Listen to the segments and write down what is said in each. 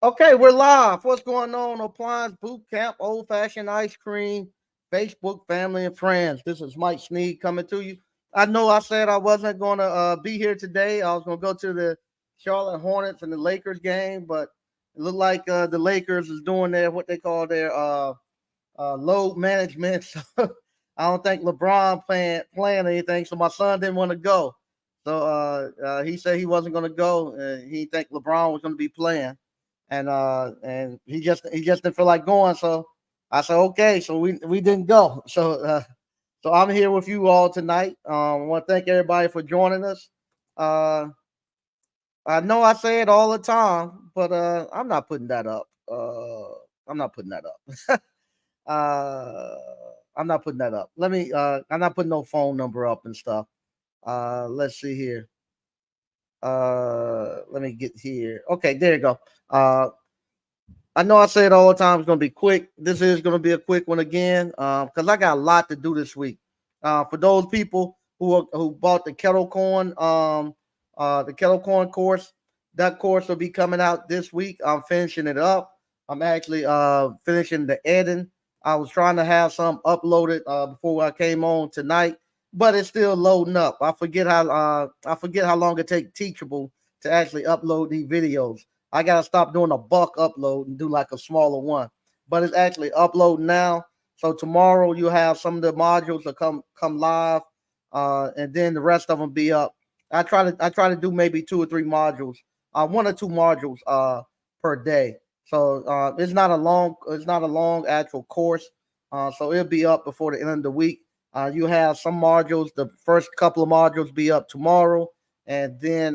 Okay, we're live. What's going on? Appliance Boot Camp, Old Fashioned Ice Cream, Facebook, family, and friends. This is Mike Sneed coming to you. I know I said I wasn't going to be here today. I was going to go to the Charlotte Hornets and the Lakers game, but it looked like the Lakers is doing their what they call their load management. So I don't think LeBron playing anything. So my son didn't want to go. So he said he wasn't going to go. He think LeBron was going to be playing, and he just didn't feel like going. So I said okay. So we didn't go. So I'm here with you all tonight. I want to thank everybody for joining us. Uh, I know I say it all the time, but I'm not putting that up. I'm not putting that up. uh, I'm not putting that up. Let me. I'm not putting no phone number up and stuff. Let's see here. Let me get here. Okay, there you go. I know I say it all the time. It's gonna be quick. This is gonna be a quick one again, because I got a lot to do this week. For those people who bought the kettle corn course, that course will be coming out this week. I'm finishing it up. I'm actually finishing the editing. I was trying to have some uploaded before I came on tonight, but it's still loading up. I forget how long it takes Teachable to actually upload these videos. I gotta stop doing a bulk upload and do like a smaller one. But it's actually uploading now. So tomorrow you'll have some of the modules that come live, and then the rest of them be up. I try to do maybe two or three modules, one or two modules per day. So it's not a long actual course. So it'll be up before the end of the week. You have some modules. The first couple of modules be up tomorrow, and then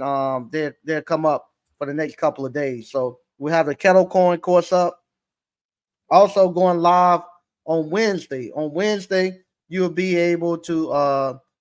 they'll come up for the next couple of days. So we have the kettle coin course up. Also going live on Wednesday. On Wednesday, you'll be able to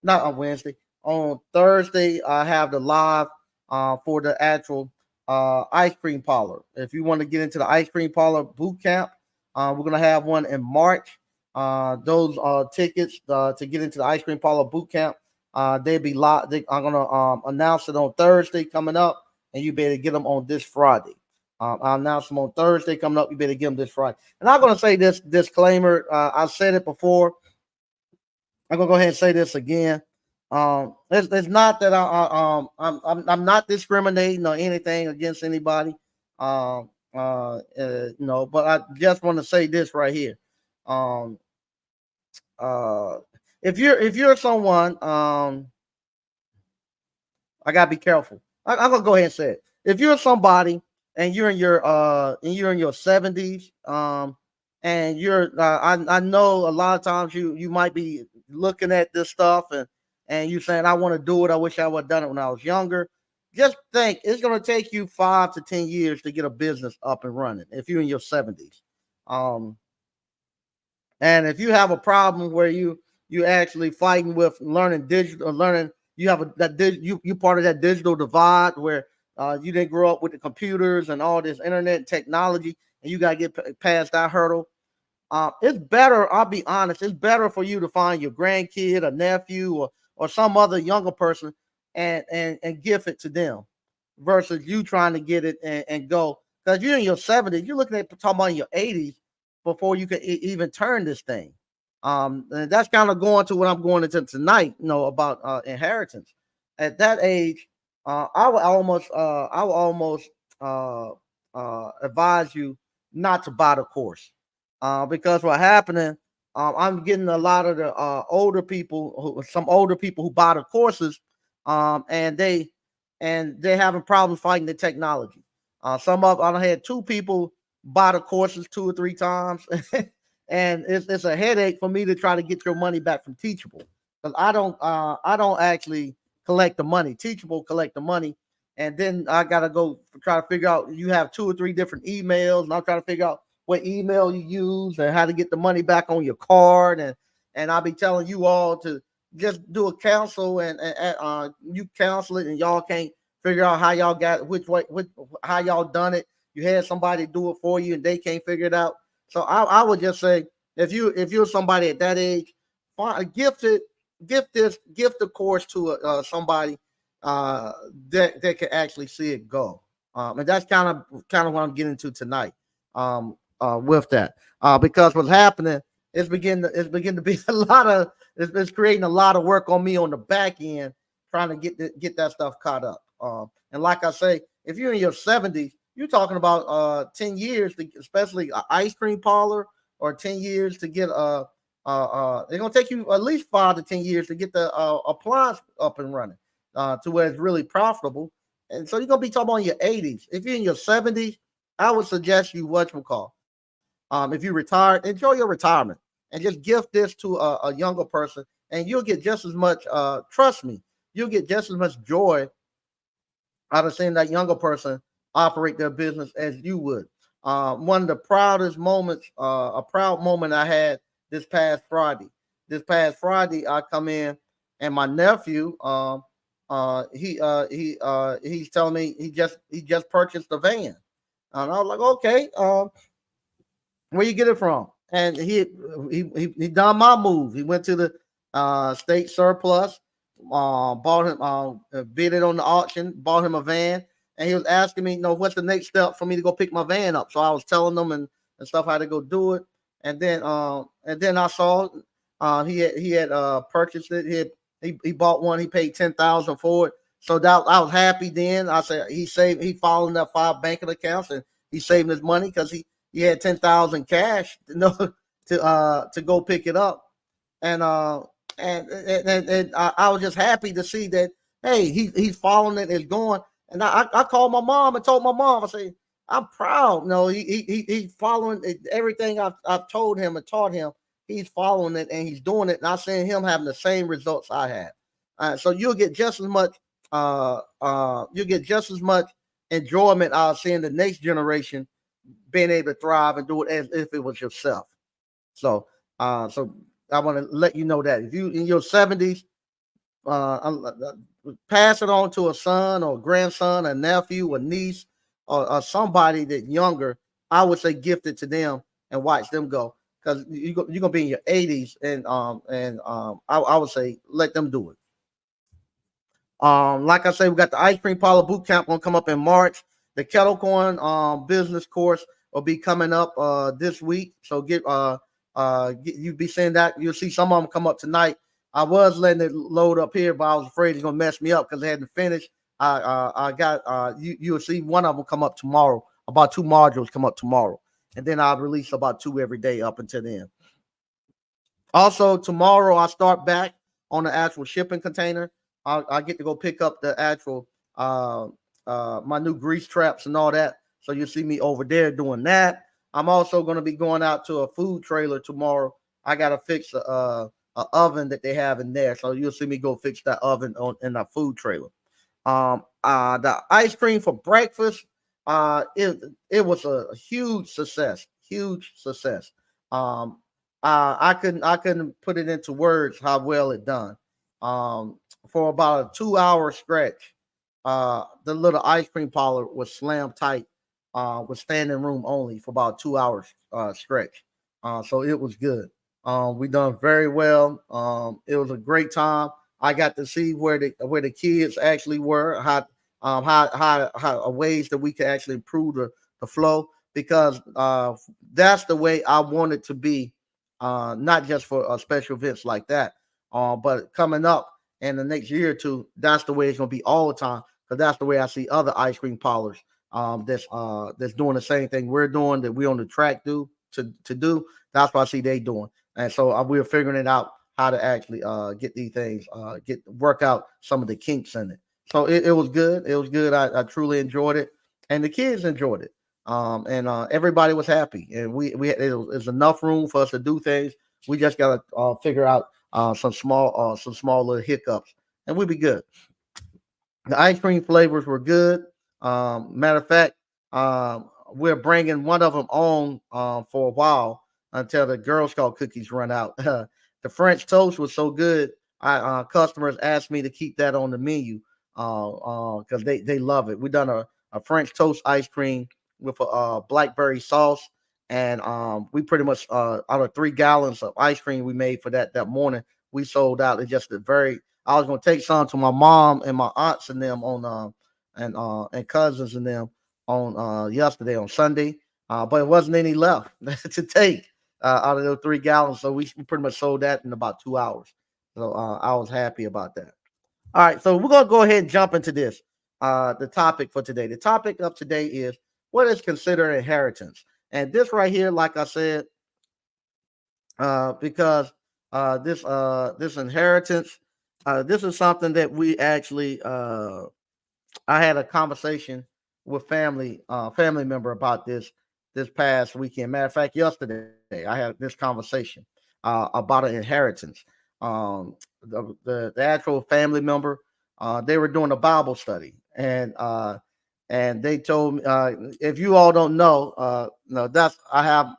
not on Wednesday. On Thursday, I have the live for the actual ice cream parlor. If you want to get into the ice cream parlor boot camp, we're gonna have one in March. Those tickets to get into the ice cream parlor boot camp. They'll be live. I'm gonna announce it on Thursday coming up, and you better get them on this Friday. I'll announce them on Thursday coming up. You better get them this Friday. And I'm gonna say this disclaimer. I said it before. I'm gonna go ahead and say this again. It's not that I'm not discriminating or anything against anybody. But I just want to say this right here. Um, uh, if you're someone, I gotta be careful. I'm gonna go ahead and say it. If you're somebody and you're in your 70s, and I know a lot of times you might be looking at this stuff and you saying I want to do it. I wish I would have done it when I was younger. Just think it's gonna take you 5 to 10 years to get a business up and running if you're in your 70s. Um, and if you have a problem where you actually fighting with learning digital, learning you have you part of that digital divide where you didn't grow up with the computers and all this internet technology, and you got to get past that hurdle. It's better. I'll be honest. It's better for you to find your grandkid, a nephew, or some other younger person, and give it to them, versus you trying to get it and go. Because you're in your 70s, you're looking at talking about in your 80s before you can even turn this thing. And that's kind of going to what I'm going into tonight. About inheritance. At that age, I would almost uh, advise you not to buy the course, because what happening, I'm getting a lot of the some older people who buy the courses, and they having problems fighting the technology. I had two people buy the courses 2 or 3 times, and it's a headache for me to try to get your money back from Teachable, because I don't actually collect the money. Teachable collect the money, and then I gotta go try to figure out. You have 2 or 3 different emails, and I'm trying to figure out what email you use and how to get the money back on your card, and I'll be telling you all to just do a counsel, and you counsel it, and y'all can't figure out how y'all got how y'all done it. You had somebody do it for you, and they can't figure it out. So I would just say, if you're somebody at that age, gift it, gift the course to somebody that can actually see it go. And that's kind of what I'm getting to tonight. With that, because what's happening is begin to be a lot of it's creating a lot of work on me on the back end, trying to get that stuff caught up. And like I say, if you're in your 70s, you're talking about 10 years, especially an ice cream parlor, or 10 years to get it's gonna take you at least 5 to 10 years to get the appliance up and running, to where it's really profitable. And so you're gonna be talking about in your 80s. If you're in your 70s, I would suggest you what you call. If you retired, enjoy your retirement and just gift this to a younger person, and you'll get just as much. Trust me, you'll get just as much joy out of seeing that younger person operate their business as you would. One of the proudest moments, a proud moment I had this past Friday. This past Friday, I come in and my nephew, he's telling me he just purchased a van, and I was like, okay, where you get it from? And he done my move. He went to the state surplus, bought him, bid it on the auction, bought him a van, and he was asking me, what's the next step for me to go pick my van up? So I was telling them and stuff how to go do it, and then I saw he had purchased it. He bought one. He paid 10,000 for it. So that I was happy. Then I said he followed that 5 banking accounts, and he's saving his money because he had 10,000 cash to go pick it up. And I was just happy to see that, hey, he's following it, it's going. And I called my mom and told my mom, I say, I'm proud. No, he's following everything I've told him and taught him. He's following it and he's doing it, and I'm seeing him having the same results I have. So you'll get just as much enjoyment out of seeing the next generation being able to thrive and do it as if it was yourself. So I want to let you know that if you in your 70s, pass it on to a son or grandson, a nephew, a niece, or somebody that younger. I would say gift it to them and watch them go, because you're gonna be in your 80s, and I would say let them do it. Like I say, we got the ice cream parlor boot camp gonna come up in March. The kettle corn business course will be coming up this week. So you be seeing that. You'll see some of them come up tonight. I was letting it load up here, but I was afraid it's gonna mess me up because they hadn't finished. I got you'll see one of them come up tomorrow. About 2 modules come up tomorrow, and then I'll release about 2 every day up until then. Also, tomorrow I start back on the actual shipping container. I get to go pick up the actual my new grease traps and all that. So you'll see me over there doing that. I'm also going to be going out to a food trailer tomorrow. I got to fix a oven that they have in there. So you'll see me go fix that oven in that food trailer. The ice cream for breakfast, it was a huge success, huge success. Um, I couldn't put it into words how well it done. For about a 2 hour stretch, the little ice cream parlor was slammed tight, with standing room only for about 2 hours stretch. So it was good. We done very well. It was a great time. I got to see where the kids actually were, how ways that we could actually improve the flow, because that's the way I want it to be, not just for special events like that, but coming up in the next year or two, that's the way it's gonna be all the time. Because that's the way I see other ice cream parlors, that's doing the same thing we're doing, that we on the track to do. That's what I see they doing, and so we're figuring it out how to actually get these things, get work out some of the kinks in it. So it was good. It was good. I truly enjoyed it, and the kids enjoyed it. And everybody was happy, and it was enough room for us to do things. We just gotta figure out some small little hiccups, and we'll be good. The ice cream flavors were good. Matter of fact, we're bringing one of them on for a while until the Girl Scout cookies run out. The French toast was so good. Customers asked me to keep that on the menu because they love it. We done a French toast ice cream with a blackberry sauce, and we pretty much out of 3 gallons of ice cream we made for that morning, we sold out. It's just a very. I was gonna take some to my mom and my aunts and them on and cousins and them on yesterday on Sunday, but it wasn't any left to take out of those 3 gallons. So we pretty much sold that in about 2 hours. So I was happy about that. All right, so we're gonna go ahead and jump into this. The topic for today. The topic of today is what is considered inheritance, and this right here, like I said, because this inheritance, this is something that we actually I had a conversation with family member about this past weekend. Matter of fact, yesterday I had this conversation about an inheritance. Um, the actual family member, they were doing a Bible study, and they told me, if you all don't know, no, that's I have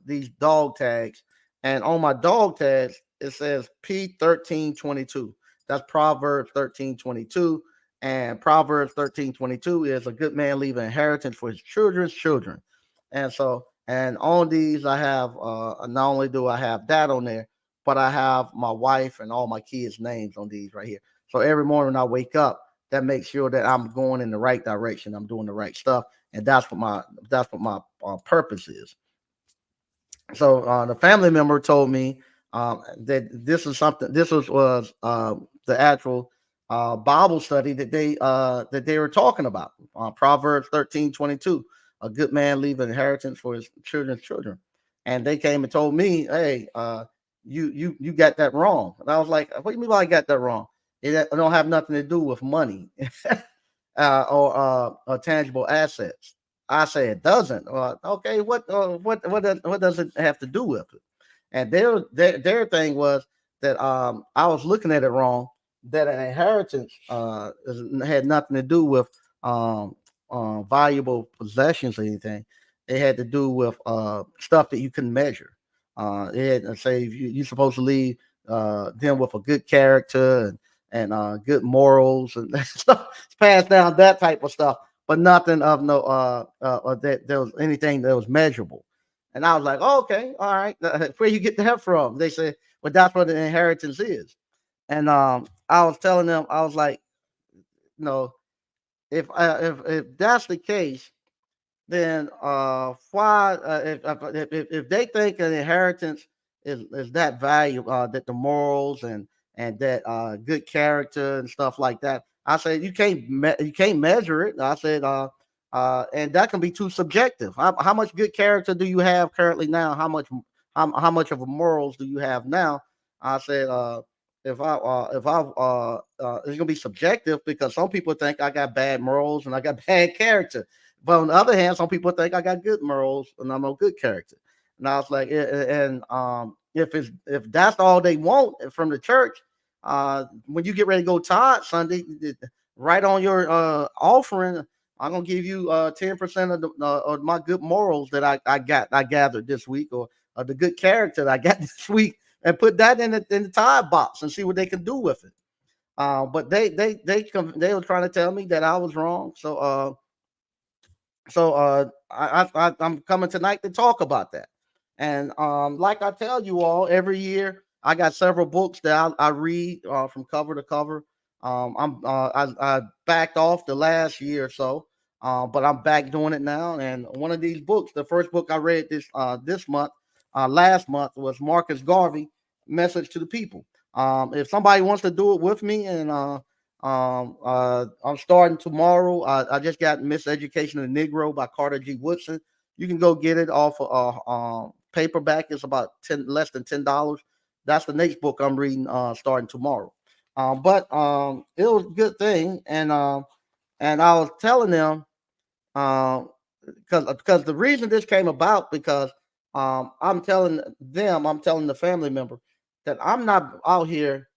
these dog tags, and on my dog tags it says P1322. That's Proverbs 13:22. And Proverbs 13:22 is a good man leave an inheritance for his children's children. And so, and on these, I have not only do I have that on there, but I have my wife and all my kids' names on these right here. So every morning I wake up, that makes sure that I'm going in the right direction. I'm doing the right stuff, and that's what my purpose is. So the family member told me that this is something. This was the actual Bible study that they were talking about. Proverbs 13:22. A good man leave an inheritance for his children's children. And they came and told me, "Hey, you got that wrong." And I was like, "What do you mean by I got that wrong? It don't have nothing to do with money or tangible assets." I say it doesn't. Okay, what does it have to do with it? And their thing was that I was looking at it wrong. That an inheritance had nothing to do with um, valuable possessions or anything. It had to do with stuff that you can measure. It had say you're supposed to leave them with a good character and good morals and stuff. It's passed down that type of stuff, but nothing of no that there was anything that was measurable. And I was like, oh, okay, all right, where you get that from? They said, well, that's what an inheritance is. And I was telling them, I was like, you know, if that's the case, then why if they think an inheritance is that value that the morals and that good character and stuff like that, I said you can't measure it. I said and that can be too subjective. How much good character do you have currently now? How much of a morals do you have now? I said if I it's gonna be subjective because some people think I got bad morals and I got bad character, but on the other hand, some people think I got good morals and I'm a good character. And I was like, and if that's all they want from the church, when you get ready to go tithe Sunday, right on your offering, I'm gonna give you 10% of my good morals that I gathered this week, or the good character that I got this week, and put that in the tithe box and see what they can do with it. But they were trying to tell me that I was wrong. I'm coming tonight to talk about that. And like I tell you all, every year I got several books that I read from cover to cover. I backed off the last year or so, but I'm back doing it now. And one of these books, the first book I read this month, last month, was Marcus Garvey, Message to the People. If somebody wants to do it with me, and I'm starting tomorrow. I just got Miseducation of the Negro by Carter G. Woodson. You can go get it off of paperback. It's about less than $10. That's the next book I'm reading starting tomorrow. But it was a good thing, and I was telling them because the reason this came about because I'm telling the family member that I'm not out here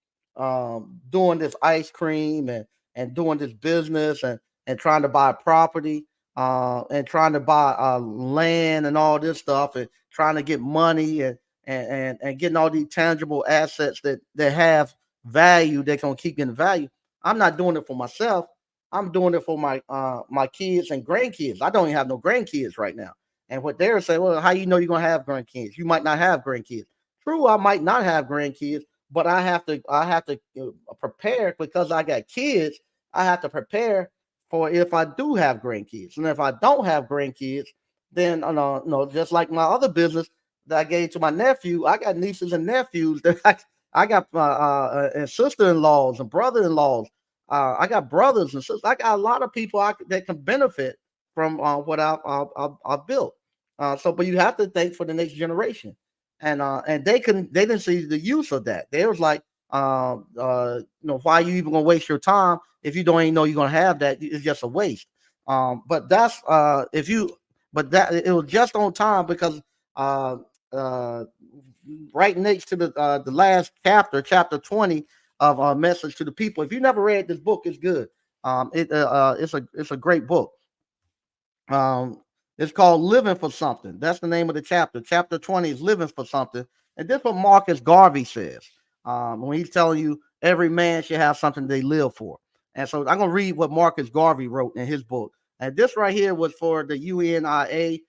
doing this ice cream and doing this business and trying to buy property and trying to buy land and all this stuff and trying to get money and getting all these tangible assets that have value that can keep getting value. I'm not doing it for myself. I'm doing it for my kids and grandkids. I don't even have no grandkids right now. And what they're saying, well, how you know you're gonna have grandkids? You might not have grandkids. True, I might not have grandkids, but I have to prepare because I got kids. I have to prepare for if I do have grandkids. And if I don't have grandkids, then just like my other business that I gave to my nephew, I got nieces and nephews that I got and sister-in-laws and brother-in-laws. I got brothers and sisters. I got a lot of people that can benefit from what I've built. But you have to think for the next generation, and they didn't see the use of that. They was like, why you even gonna waste your time if you don't even know you're gonna have that? It's just a waste. But that's if you, but that it was just on time because uh, uh, right next to the last chapter, chapter 20 of Message to the People. If you never read this book, it's good. It's a great book. Um, it's called Living for Something. That's the name of the chapter. Chapter 20 is Living for Something. And this is what Marcus Garvey says when he's telling you every man should have something they live for. And so I'm going to read what Marcus Garvey wrote in his book. And this right here was for the UNIA,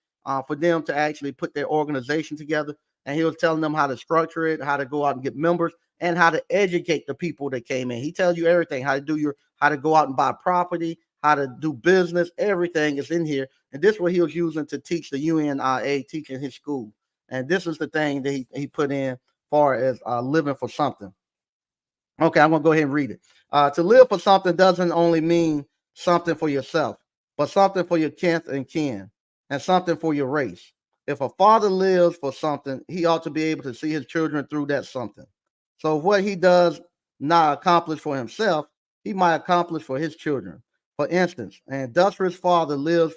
for them to actually put their organization together. And he was telling them how to structure it, how to go out and get members, and how to educate the people that came in. He tells you everything, how to go out and buy property, how to do business, everything is in here. And this is what he was using to teach the UNIA, teaching his school. And this is the thing that he put in far as living for something. Okay, I'm going to go ahead and read it. To live for something doesn't only mean something for yourself, but something for your kin and kin, and something for your race. If a father lives for something, he ought to be able to see his children through that something. So what he does not accomplish for himself, he might accomplish for his children. For instance, an industrious father lives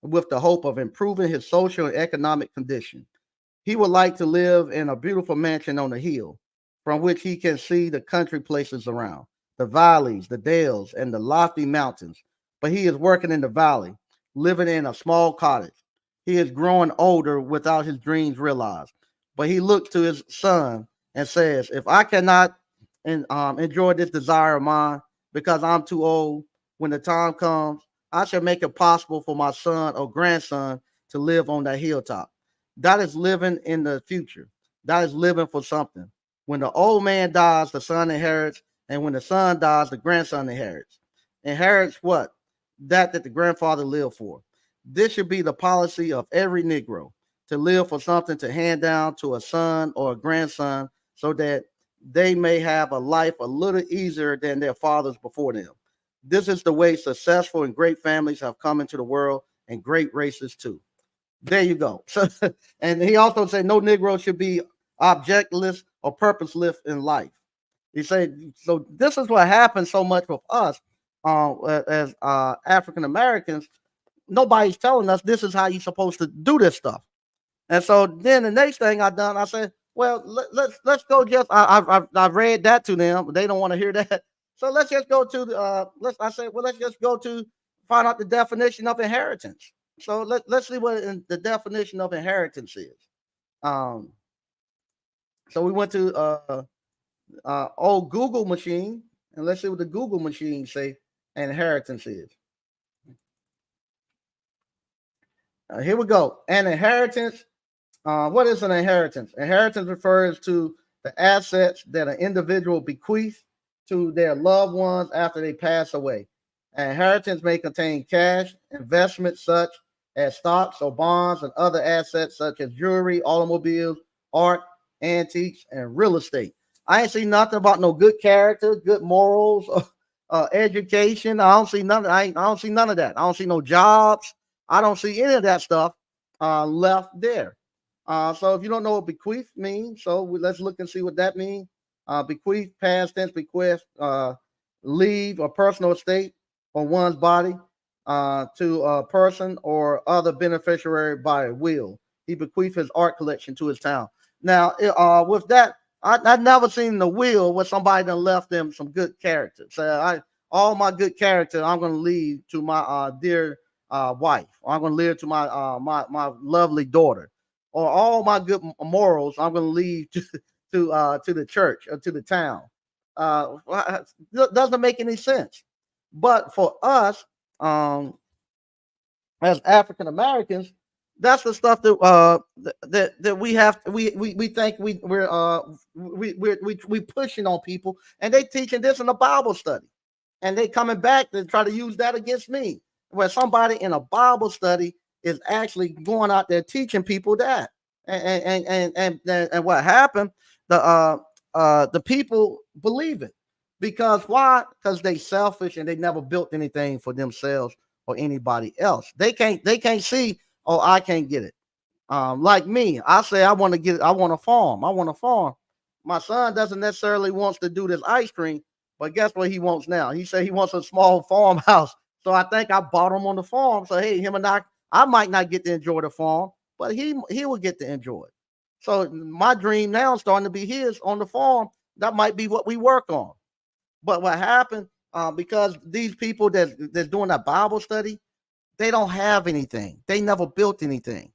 with the hope of improving his social and economic condition. He would like to live in a beautiful mansion on a hill from which he can see the country places around, the valleys, the dales, and the lofty mountains. But he is working in the valley, living in a small cottage. He is growing older without his dreams realized. But he looks to his son and says, if I cannot enjoy this desire of mine because I'm too old, when the time comes, I shall make it possible for my son or grandson to live on that hilltop. That is living in the future. That is living for something. When the old man dies, the son inherits, and when the son dies, the grandson inherits. Inherits what? That the grandfather lived for. This should be the policy of every Negro to live for something to hand down to a son or a grandson so that they may have a life a little easier than their fathers before them. This is the way successful and great families have come into the world and great races too. There you go. So, and he also said no Negro should be objectless or purposeless in life. He said, so this is what happens so much with us as African Americans. Nobody's telling us this is how you're supposed to do this stuff. And so then the next thing I done, I said, well, let's go. Just I read that to them, but they don't want to hear that. So let's just go to the I said, well, let's just go to find out the definition of inheritance. So let's see what the definition of inheritance is. Um, so we went to old Google machine, and let's see what the Google machine say inheritance is. Here we go. An inheritance. What is an inheritance? Inheritance refers to the assets that an individual bequeaths to their loved ones after they pass away. An inheritance may contain cash, investments such as stocks or bonds, and other assets such as jewelry, automobiles, art, antiques, and real estate. I ain't see nothing about no good character, good morals, education. I don't see none. I don't see none of that. I don't see no jobs. I don't see any of that stuff left there. So if you don't know what bequeath means, let's look and see what that means. Bequeath, past tense, bequest, leave a personal estate on one's body to a person or other beneficiary by will. He bequeathed his art collection to his town. Now, with that, I've never seen the will where somebody done left them some good character. So all my good character, I'm going to leave to my dear wife. Or I'm going to leave to my lovely daughter. Or all my good morals, I'm going to leave to the church or to the town. Doesn't make any sense. But for us, as African Americans, that's the stuff that we have. We think we're pushing on people, and they teaching this in a Bible study. and they coming back to try to use that against me. Where somebody in a Bible study is actually going out there teaching people that, and what happened? The people believe it because why? Because they selfish and they never built anything for themselves or anybody else. They can't see. Oh, I can't get it. Like me, I say I want to get. I want a farm. I want a farm. My son doesn't necessarily wants to do this ice cream, but guess what he wants now? He said he wants a small farmhouse. So I think I bought him on the farm. So hey, him and I might not get to enjoy the farm, but he will get to enjoy it. So my dream now is starting to be his on the farm. That might be what we work on. But what happened? Because these people that's doing that Bible study, they don't have anything. They never built anything.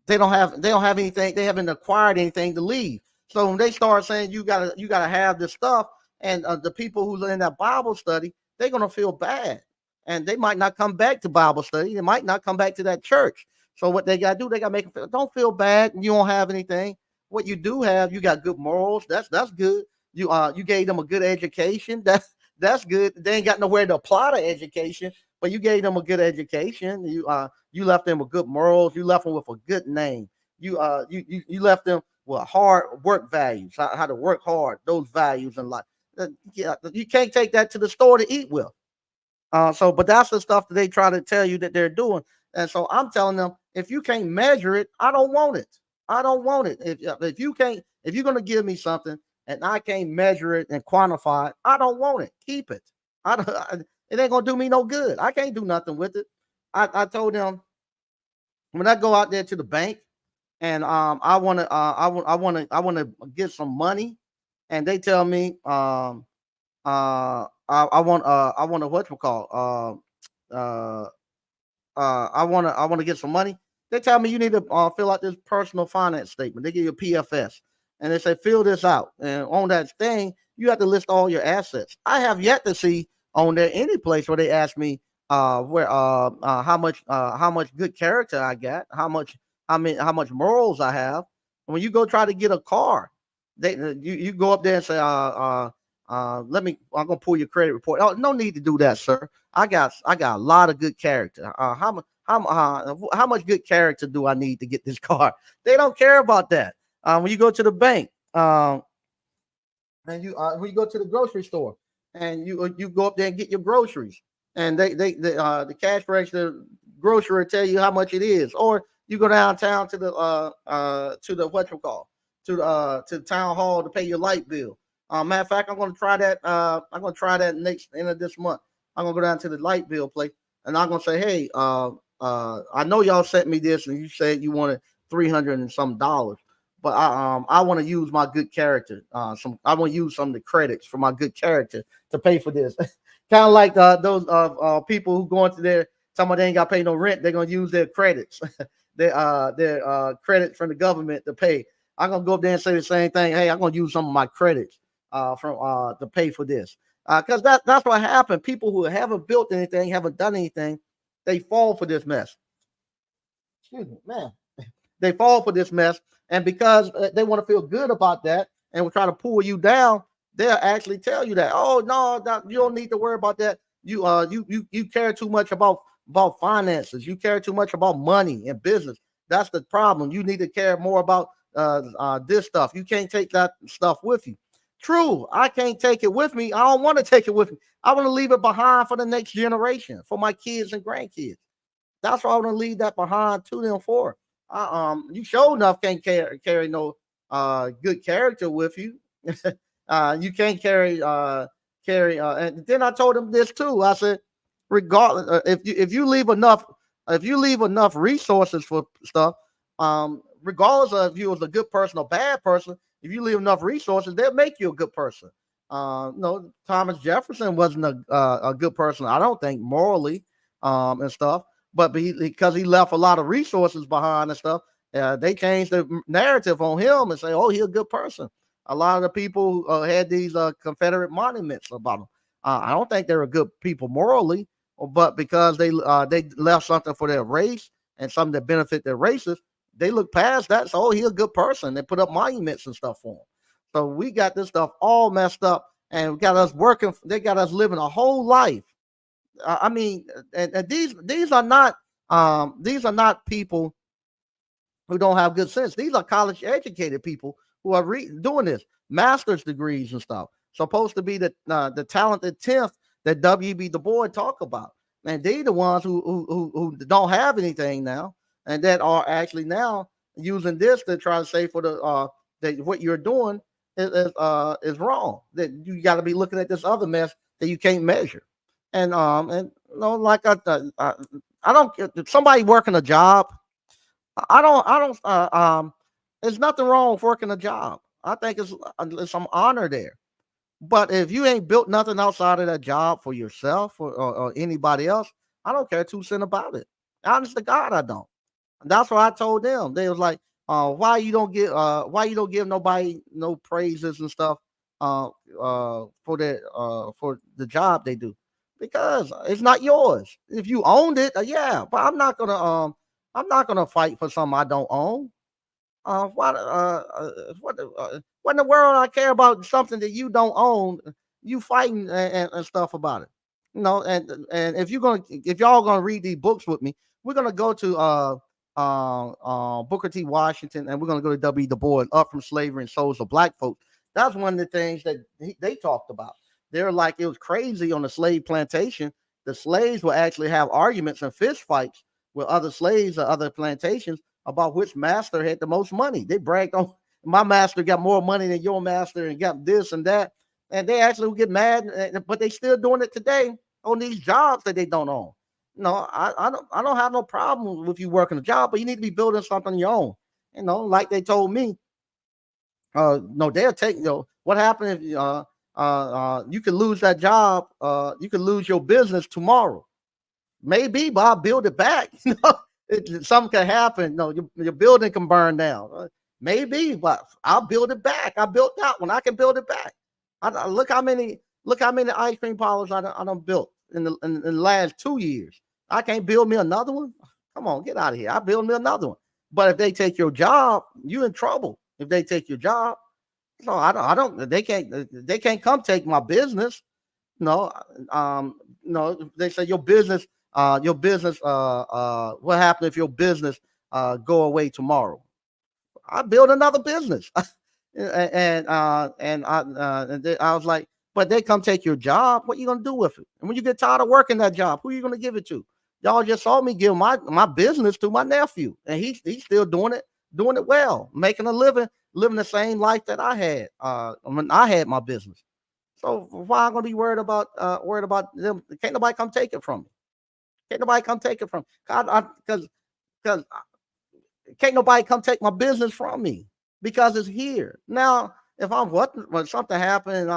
They don't have anything. They haven't acquired anything to leave. So when they start saying you gotta have this stuff, and the people who are in that Bible study, they're gonna feel bad, and they might not come back to Bible study. They might not come back to that church. So what they gotta do, they gotta make them feel, don't feel bad. You don't have anything. What you do have, you got good morals. That's good. You gave them a good education. That's good. They ain't got nowhere to apply the education, but you gave them a good education. You left them with good morals. You left them with a good name. You left them with hard work values, how to work hard, those values in life. Yeah, you can't take that to the store to eat with. But that's the stuff that they try to tell you that they're doing. And so I'm telling them, if you can't measure it, I don't want it. I don't want it. If you can't, if you're gonna give me something and I can't measure it and quantify it, I don't want it. Keep it. I don't. It ain't gonna do me no good. I can't do nothing with it. I told them when I go out there to the bank and I want to get some money, and they tell me I want to what you call I want to get some money. They tell me you need to fill out this personal finance statement. They give you a PFS, and they say fill this out. And on that thing, you have to list all your assets. I have yet to see on there any place where they ask me where how much good character I got, how much morals I have. When you go try to get a car, you go up there and say let me. I'm gonna pull your credit report. Oh, no need to do that, sir. I got a lot of good character. How much good character do I need to get this car? They don't care about that. When you go to the bank, and you when you go to the grocery store, and you go up there and get your groceries, and the cash register grocery will tell you how much it is, or you go downtown to the what you call to the town hall to pay your light bill. Matter of fact, I'm going to try that. I'm going to try that next end of this month. I'm going to go down to the light bill place, and I'm going to say, hey, I know y'all sent me this, and you said you wanted $300 and some dollars, but I want to use my good character. I want to use some of the credits for my good character to pay for this. Kind of like those people who go into their talking about they ain't got to pay no rent. They're gonna use their credits, their credits from the government to pay. I'm gonna go up there and say the same thing. Hey, I'm gonna use some of my credits from to pay for this. Because that's what happened. People who haven't built anything, haven't done anything, they fall for this mess. Excuse me, man. They fall for this mess, and because they want to feel good about that, and will try to pull you down, they'll actually tell you that. Oh no, you don't need to worry about that. You care too much about finances. You care too much about money and business. That's the problem. You need to care more about this stuff. You can't take that stuff with you. True, I can't take it with me. I don't want to take it with me. I want to leave it behind for the next generation, for my kids and grandkids. That's what I want to leave that behind to them for. You sure enough can't carry no good character with you. You can't and then I told him this too. I said, regardless, if you leave enough resources for stuff, regardless of if you was a good person or bad person, if you leave enough resources, they'll make you a good person. No, Thomas Jefferson wasn't a good person, I don't think, morally, and stuff. But because he left a lot of resources behind and stuff, they changed the narrative on him and say, "Oh, he's a good person." A lot of the people had these Confederate monuments about them. I don't think they were good people morally, but because they left something for their race and something that benefit their races, they look past that. So, oh, he's a good person. They put up monuments and stuff for him. So we got this stuff all messed up, and we got us working. They got us living a whole life. I mean, and these are not people who don't have good sense. These are college educated people who are doing this, master's degrees and stuff. Supposed to be the talented tenth that W.B. Du Bois talk about, and they the ones who don't have anything now, and that are actually now using this to try to say for the that what you're doing is wrong. That you got to be looking at this other mess that you can't measure, and you know, like I don't somebody working a job. I don't. There's nothing wrong with working a job. I think it's some honor there. But if you ain't built nothing outside of that job for yourself or anybody else, I don't care 2 cents about it. Honest to God, I don't. And that's what I told them. They was like, why you don't give nobody no praises and stuff for the job they do? Because it's not yours. If you owned it, yeah, but I'm not gonna fight for something I don't own. What in the world I care about something that you don't own? You fighting and stuff about it, you know. And if y'all gonna read these books with me, we're gonna go to Booker T. Washington, and we're gonna go to W. Du Bois, Up from Slavery and Souls of Black Folks. That's one of the things that they talked about. They're like it was crazy on the slave plantation. The slaves will actually have arguments and fist fights with other slaves or other plantations about which master had the most money. They bragged on my master got more money than your master and got this and that. And they actually would get mad, but they still doing it today on these jobs that they don't own. No, I don't have no problem with you working a job, but you need to be building something on your own. You know, like they told me, no, they'll take what happened if you could lose that job, you could lose your business tomorrow. Maybe, but I'll build it back. You know, something can happen. No, your building can burn down. Maybe, but I'll build it back. I built that one. I can build it back. Look how many ice cream parlors I done built in the last 2 years. I can't build me another one. Come on, get out of here. I build me another one. But if they take your job, you in trouble. If they take your job, so I don't. They can't come take my business. No, no. They say your business. What happened if your business go away tomorrow? I build another business. I was like, but they come take your job. What you gonna do with it? And when you get tired of working that job, who are you gonna give it to? Y'all just saw me give my business to my nephew, and he's still doing it well, making a living, living the same life that I had when I had my business. So why am I gonna be worried about them? Can't nobody come take it from me. Can't nobody come take it from because can't nobody come take my business from me because it's here. Now, if I'm what when something happened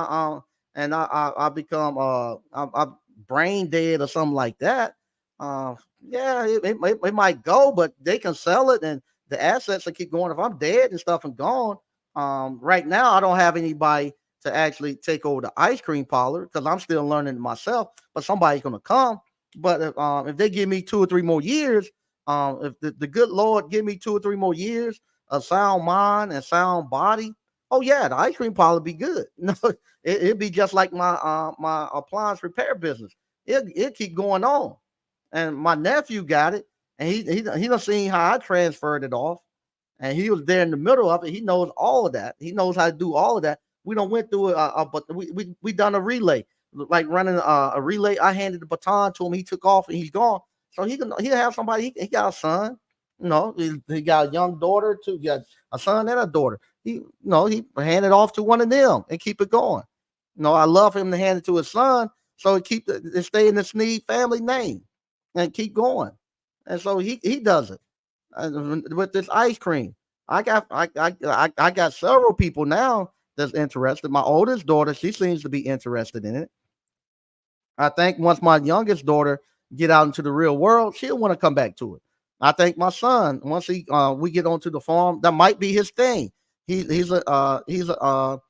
and I become I'm brain dead or something like that, uh yeah, it might go, but they can sell it and the assets will keep going. If I'm dead and stuff and gone, right now I don't have anybody to actually take over the ice cream parlor because I'm still learning myself, but somebody's gonna come. But if they give me 2 or 3 more years, if the good Lord give me 2 or 3 more years, a sound mind and sound body, oh yeah, the ice cream parlor be good. No, it'd be just like my appliance repair business. It keep going on, and my nephew got it, and he done seen how I transferred it off, and he was there in the middle of it. He knows all of that. He knows how to do all of that. We don't went through it, but we done a relay, like running a relay. I handed the baton to him. He took off and he's gone. So he'll have somebody. He got a son. You know, he got a young daughter too. He got a son and a daughter. He handed off to one of them and keep it going. I love him to hand it to his son, so it stay in the Sneed family name and keep going. And so he does it with this ice cream. I got several people now that's interested. My oldest daughter, she seems to be interested in it. I think once my youngest daughter get out into the real world, she'll want to come back to it. I think my son, once we get onto the farm, that might be his thing. He's a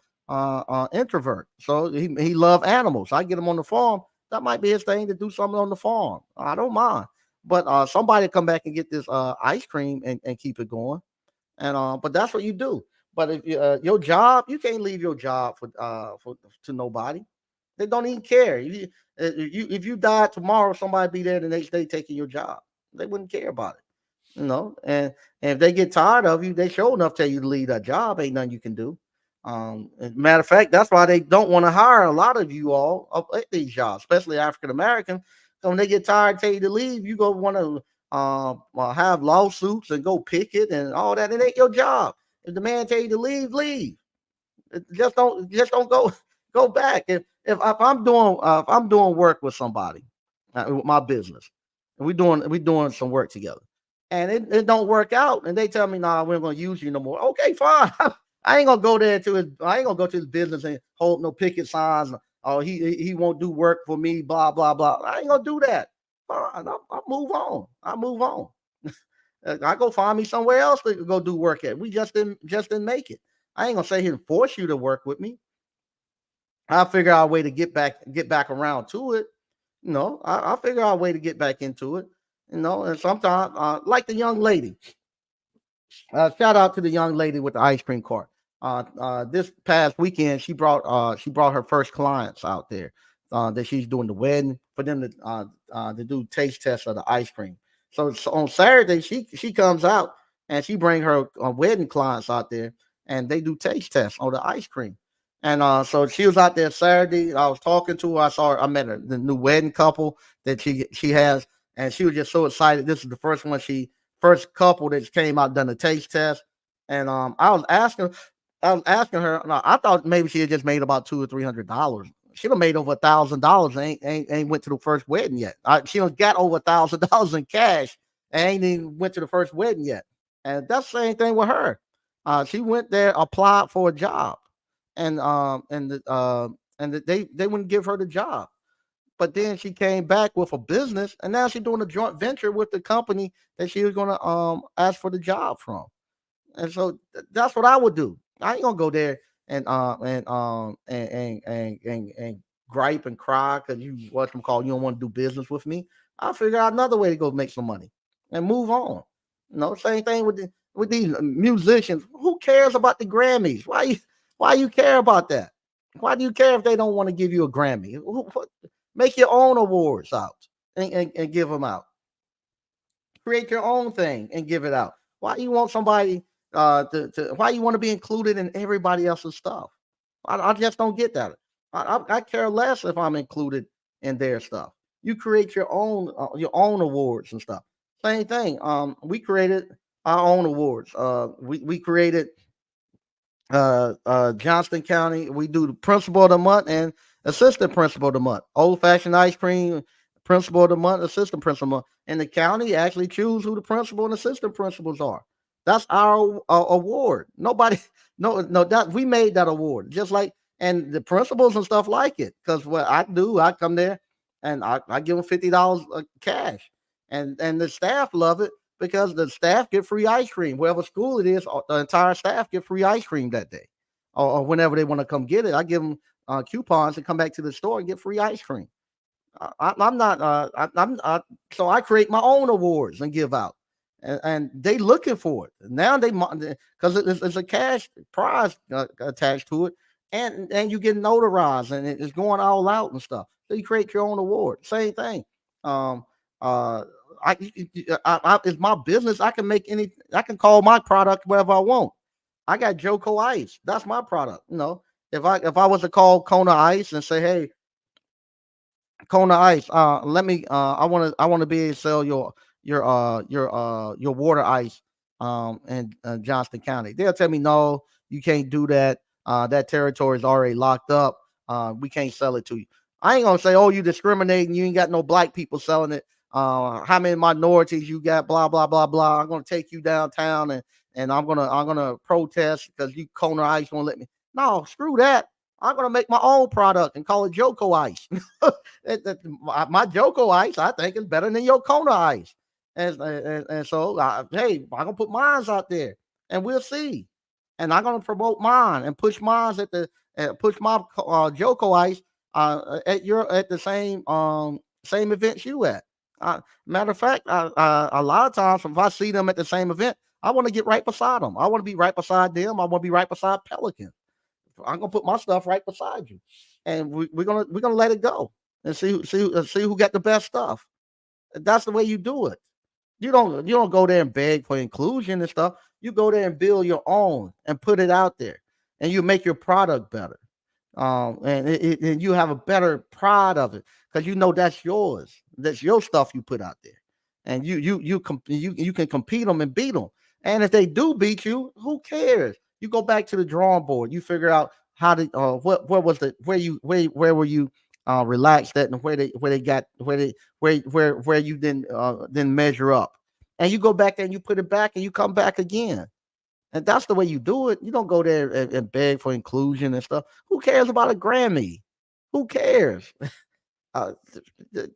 introvert, so he love animals. I get him on the farm. That might be his thing to do something on the farm. I don't mind, but somebody come back and get this ice cream and keep it going. And but that's what you do. But if your job, you can't leave your job for to nobody. They don't even care. If you die tomorrow, somebody be there the next day taking your job. They wouldn't care about it, and if they get tired of you, they sure enough tell you to leave that job. Ain't nothing you can do. Matter of fact, that's why they don't want to hire a lot of you all up at these jobs, especially African American. So when they get tired, tell you to leave, you go want to have lawsuits and go picket and all that. It ain't your job. If the man tell you to leave, leave. Just don't go back. If I'm doing work with somebody, with my business, and we doing some work together, and it don't work out, and they tell me, nah, we're gonna use you no more. Okay, fine. I ain't gonna go there to his. I ain't gonna go to his business and hold no picket signs. Oh, he won't do work for me. Blah blah blah. I ain't gonna do that. Fine. I'll move on. I move on. I go find me somewhere else to go do work at. We just didn't make it. I ain't gonna say here and force you to work with me. I'll figure out a way to get back around to it. I'll figure out a way to get back into it. And sometimes, like the young lady, shout out to the young lady with the ice cream cart. This past weekend, she brought her first clients out there. That she's doing the wedding for them to do taste tests of the ice cream. So on Saturday, she comes out and she bring her wedding clients out there, and they do taste tests on the ice cream. And so she was out there Saturday. I was talking to her. I met her, the new wedding couple that she has, and she was just so excited. This is the first couple that came out done a taste test, and I was asking her. No, I thought maybe she had just made about $200 or $300. She'd have made over $1,000. Ain't went to the first wedding yet. She done got over $1,000 in cash and ain't even went to the first wedding yet. And that's the same thing with her. She went there, applied for a job, and they wouldn't give her the job. But then she came back with a business, and now she's doing a joint venture with the company that she was gonna ask for the job from. And so that's what I would do. I ain't gonna go there and gripe and cry because you what them call you don't want to do business with me. I'll figure out another way to go make some money and move on. Same thing with these musicians. Who cares about the Grammys? Why you care about that? Why do you care if they don't want to give you a Grammy? Make your own awards out and give them out. Create your own thing and give it out. Why you want somebody to why you want to be included in everybody else's stuff? I just don't get that. I care less if I'm included in their stuff. You create your own awards and stuff. Same thing. We created our own awards. We created Johnston County. We do the principal of the month and assistant principal of the month. Old fashioned ice cream, principal of the month, assistant principal of the month. And the county actually choose who the principal and assistant principals are. That's our award. Nobody, no, that we made that award. Just like and the principals and stuff like it. Because what I do, I come there and I give them $50 cash, and the staff love it because the staff get free ice cream. Wherever school it is, the entire staff get free ice cream that day, or whenever they want to come get it. I give them coupons to come back to the store and get free ice cream. I'm not. So I create my own awards and give out, and they looking for it now. They because it's a cash prize attached to it, and you get notarized, and it's going all out and stuff. So you create your own award. Same thing. Um, uh, it's my business. I can make any. I can call my product whatever I want. I got Joko Ice. That's my product. If I was to call Kona Ice and say, hey, Kona Ice. Let me. I want to be able to sell your water ice. In Johnston County. They'll tell me no, you can't do that. That territory is already locked up. We can't sell it to you. I ain't gonna say, oh, you discriminating. You ain't got no black people selling it. How many minorities you got? Blah blah blah blah. I'm gonna take you downtown and I'm gonna protest because you Kona Ice won't let me. No, screw that. I'm gonna make my own product and call it Joko Ice. My Joko Ice, I think, is better than your Kona Ice. And so, hey, I'm gonna put mines out there, and we'll see. And I'm gonna promote mine and push mines push my Joko Ice at the same events you at. Matter of fact, a lot of times if I see them at the same event, I want to get right beside them. I want to be right beside them. I want to be right beside Pelican. I'm gonna put my stuff right beside you, and we're gonna let it go and see who got the best stuff. That's the way you do it. You don't go there and beg for inclusion and stuff. You go there and build your own and put it out there, and you make your product better. And you have a better pride of it because you know that's yours. That's your stuff you put out there, and you can compete them and beat them. And if they do beat you, who cares? You go back to the drawing board. You figure out how to what was the where were you relaxed at, and where they got where you didn't measure up, and you go back there and you put it back and you come back again. And that's the way you do it. You don't go there and beg for inclusion and stuff. Who cares about a Grammy? Who cares? Uh,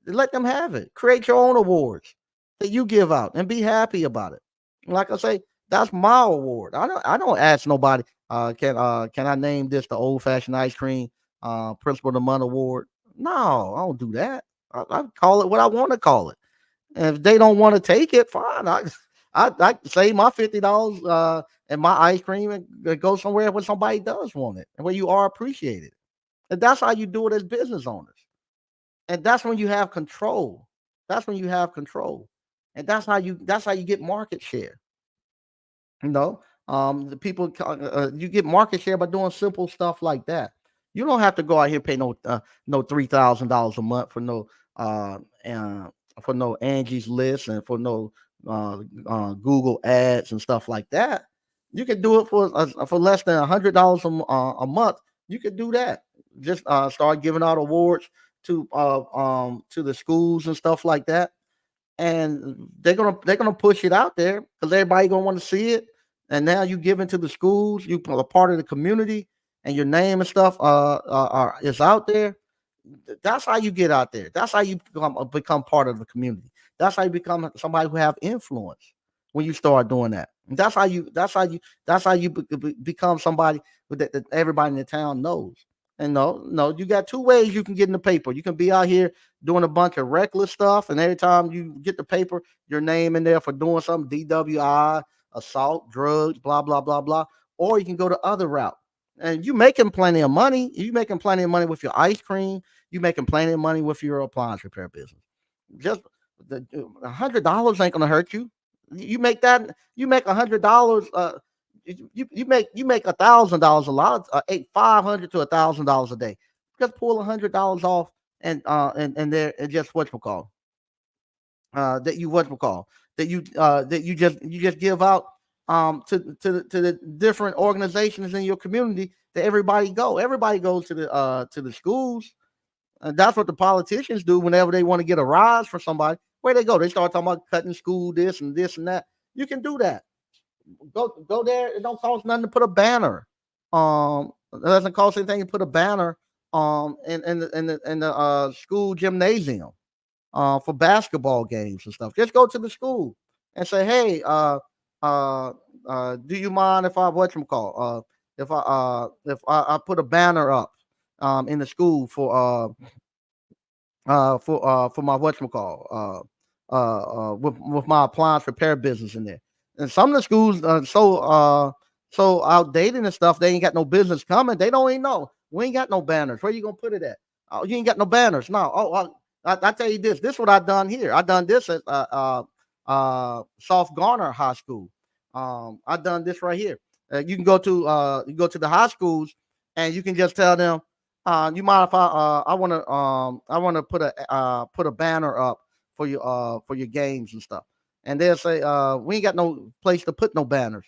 Let them have it. Create your own awards that you give out and be happy about it. Like I say, that's my award. I don't ask nobody. Can I name this the old fashioned ice cream principal of the month award? No, I don't do that. I call it what I want to call it. And if they don't want to take it, fine. I save my $50 and my ice cream and go somewhere where somebody does want it and where you are appreciated. And that's how you do it as business owners. And that's when you have control. That's when you have control. And that's how you get market share. You know, the people you get market share by doing simple stuff like that. You don't have to go out here and pay no $3,000 a month uh, uh for no Angie's List and for no Google ads and stuff like that. You can do it for less than $100 a month. You could do that. Just start giving out awards to the schools and stuff like that, and they're gonna push it out there because everybody gonna want to see it. And now you give into the schools, you are a part of the community, and your name and stuff is out there. That's how you get out there. That's how you become part of the community. That's how you become somebody who have influence when you start doing that. And that's how you become somebody that everybody in the town knows. And no, you got two ways you can get in the paper. You can be out here doing a bunch of reckless stuff, and every time you get the paper, your name in there for doing something, DWI, assault, drugs, blah blah blah blah. Or you can go the other route, and you making plenty of money. You making plenty of money with your ice cream. You making plenty of money with your appliance repair business. Just $100 ain't gonna hurt you. You make that. You make $100. You make $1,000 a lot. 500 to $1,000 a day. Just pull $100 off and there and just what you call that you what you call that you just give out to the different organizations in your community that everybody goes to the schools, and that's what the politicians do whenever they want to get a rise for somebody. Where they go, they start talking about cutting school this and that. You can do that. Go there. It don't cost nothing to put a banner. It doesn't cost anything to put a banner in the school gymnasium for basketball games and stuff. Just go to the school and say, hey, do you mind if I if I put a banner up in the school for my with my appliance repair business in there. And some of the schools so outdated and stuff, they ain't got no business coming. They don't even know. We ain't got no banners. Where you gonna put it at? Oh, you ain't got no banners. No. I tell you this. This is what I done here. I done this at South Garner High School. I done this right here. You go to the high schools and you can just tell them, you mind if I want to put a banner up for your games and stuff. And they'll say, we ain't got no place to put no banners.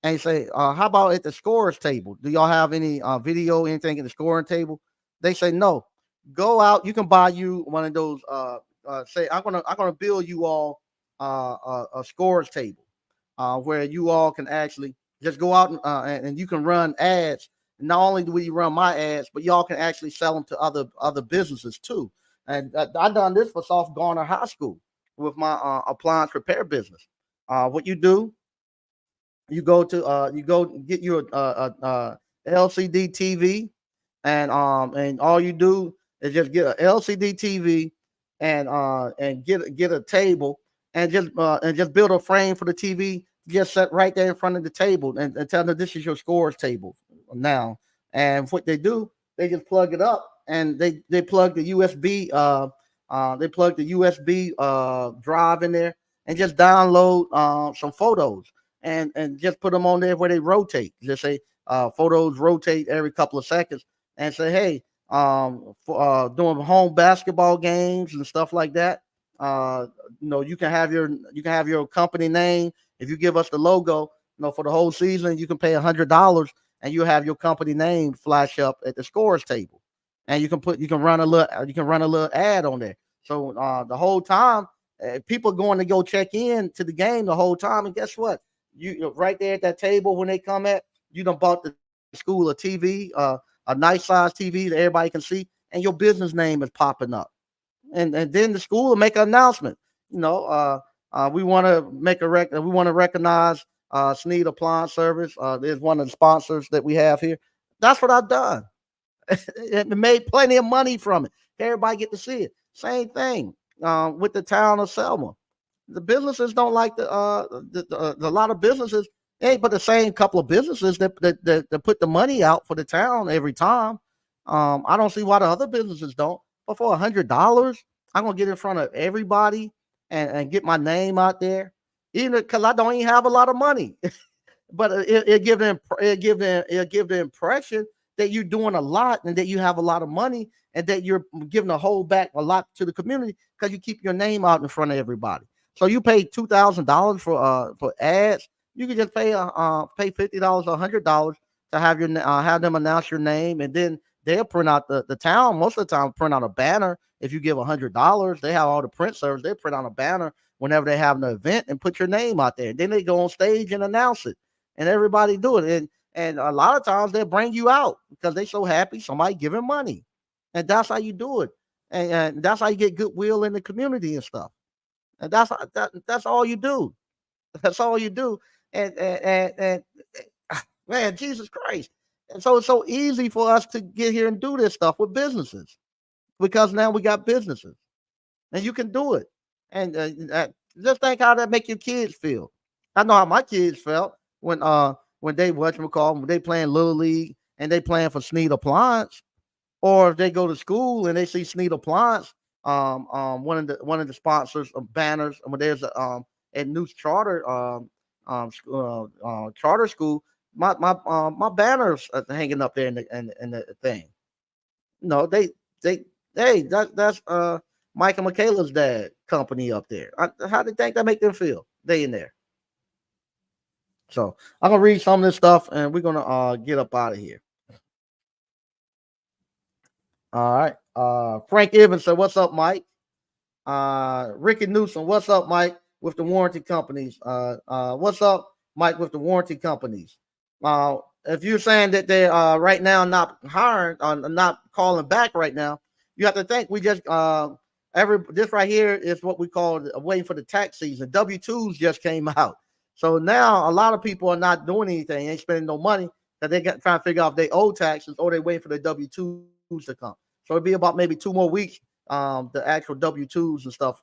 And you say, how about at the scorers table? Do y'all have any video, anything in the scoring table? They say no. Go out. You can buy you one of those. Say I'm gonna build you all a scorers table where you all can actually just go out and you can run ads. Not only do we run my ads, but y'all can actually sell them to other businesses too. And I done this for South Garner High School with my appliance repair business. What you do, you go get you a LCD TV, and all you do is just get a LCD TV and get a table and just build a frame for the TV just set right there in front of the table and tell them this is your scores table now. And what they do, they just plug it up and they plug the USB they plug the USB drive in there and just download some photos and just put them on there where they rotate. Just say photos rotate every couple of seconds and say, hey, for doing home basketball games and stuff like that. Uh, you can have your company name. If you give us the logo, for the whole season, you can pay $100 and you have your company name flash up at the scores table, and you can run a little ad on there. So the whole time, people going to go check in to the game the whole time, and guess what? Right there at that table when they come at, you done bought the school a TV, a nice size TV that everybody can see, and your business name is popping up, and then the school will make an announcement. You know, we want to we want to recognize Sneed Appliance Service. There's one of the sponsors that we have here. That's what I've done. And made plenty of money from it. Everybody get to see it. Same thing with the town of Selma. The businesses don't like a lot of businesses ain't but the same couple of businesses that put the money out for the town every time. I don't see why the other businesses don't. But for $100, I'm gonna get in front of everybody and get my name out there, even because I don't even have a lot of money. But it give the impression that you're doing a lot and that you have a lot of money and that you're giving a whole back a lot to the community because you keep your name out in front of everybody. So you pay $2,000 for ads. You can just pay $50 or $100 to have them announce your name, and then they'll print out the town. Most of the time, print out a banner. If you give $100, they have all the print service. They print out a banner whenever they have an event and put your name out there. Then they go on stage and announce it, and everybody do it. And a lot of times they bring you out because they so happy somebody giving money, and that's how you do it, and that's how you get goodwill in the community and stuff. And that's all you do. That's all you do. And man, Jesus Christ! And so it's so easy for us to get here and do this stuff with businesses because now we got businesses, and you can do it. And just think how that make your kids feel. I know how my kids felt when they when they playing little league and they playing for Sneed Appliance, or if they go to school and they see Sneed Appliance, one of the sponsors of banners. When there's a new charter school, my banners are hanging up there in the thing. No, they hey that's Mike and Michaela's dad company up there. How do you think that make them feel? They in there. So I'm gonna read some of this stuff and we're gonna get up out of here. All right. Frank Evans said, "What's up, Mike?" Ricky Newsom, "What's up, Mike?" With the warranty companies. What's up, Mike? With the warranty companies. If you're saying that they right now not hiring, not calling back right now, you have to think we just this right here is what we call waiting for the tax season. W-2s just came out, so now a lot of people are not doing anything, ain't spending no money that they got trying to figure out if they owe taxes or they waiting for the W-2s to come. So it'll be about maybe 2 more weeks. The actual W-2s and stuff,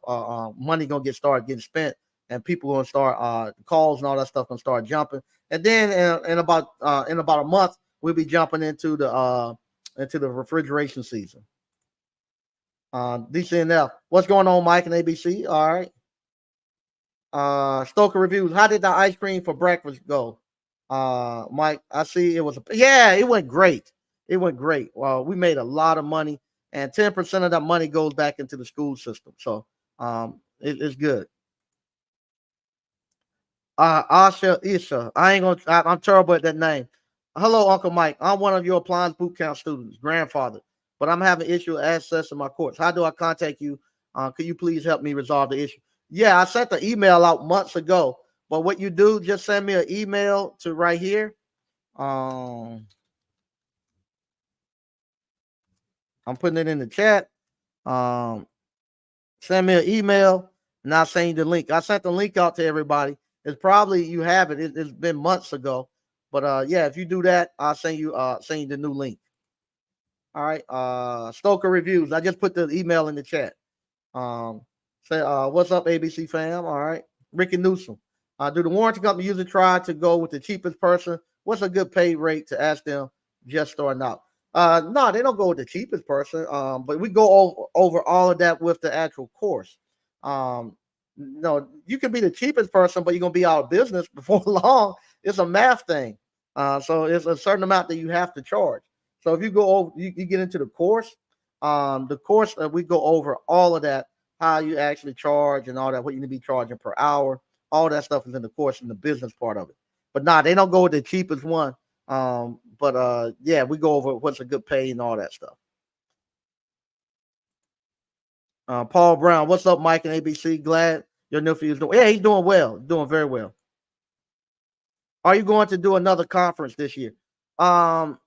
money gonna get started getting spent, and people gonna start calls and all that stuff gonna start jumping. And then in about a month, we'll be jumping into the refrigeration season. DCNF, what's going on, Mike and ABC? All right. Stoker Reviews, how did the ice cream for breakfast go? Mike, I see it went great. It went great. Well, we made a lot of money, and 10% of that money goes back into the school system. So it's good. Asha Isha. I'm terrible at that name. Hello, Uncle Mike. I'm one of your appliance boot camp students, grandfather, but I'm having issue accessing my course. How do I contact you? Could you please help me resolve the issue? Yeah, I sent the email out months ago, but what you do, just send me an email to right here. I'm putting it in the chat. Um, Send me an email and I'll send you the link. I sent the link out to everybody. It's probably you have it. It's been months ago. But yeah, if you do that, I'll send you the new link. All right. Stoker Reviews. I just put the email in the chat. Say what's up, ABC fam? All right. Ricky Newsom. Do the warranty company usually try to go with the cheapest person? What's a good pay rate to ask them just starting out? No, they don't go with the cheapest person. But we go over all of that with the actual course. No, you can be the cheapest person, but you're gonna be out of business before long. It's a math thing. So it's a certain amount that you have to charge. So if you go over, you get into the course we go over all of that, how you actually charge and all that, what you need to be charging per hour. All that stuff is in the course in the business part of it. But nah, they don't go with the cheapest one. But yeah, we go over what's a good pay and all that stuff. Paul Brown, what's up, Mike and ABC? Glad your nephew is doing. Yeah, he's doing well, doing very well. Are you going to do another conference this year? Um,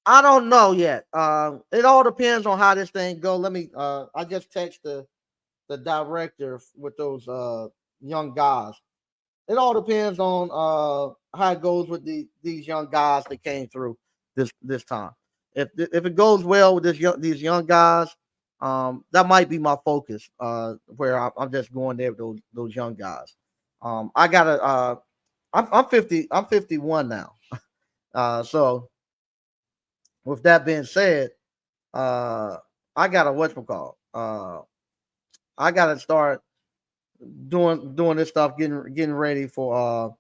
I don't know yet. It all depends on how this thing go. Let me. I just text the director with those young guys. It all depends on how it goes with these young guys that came through this time. If it goes well with these young guys, that might be my focus. Where I'm just going there with those young guys. I gotta. I'm 50. I'm 51 now. So with that being said, uh, I got a whatchamacall. I gotta start doing this stuff, getting ready for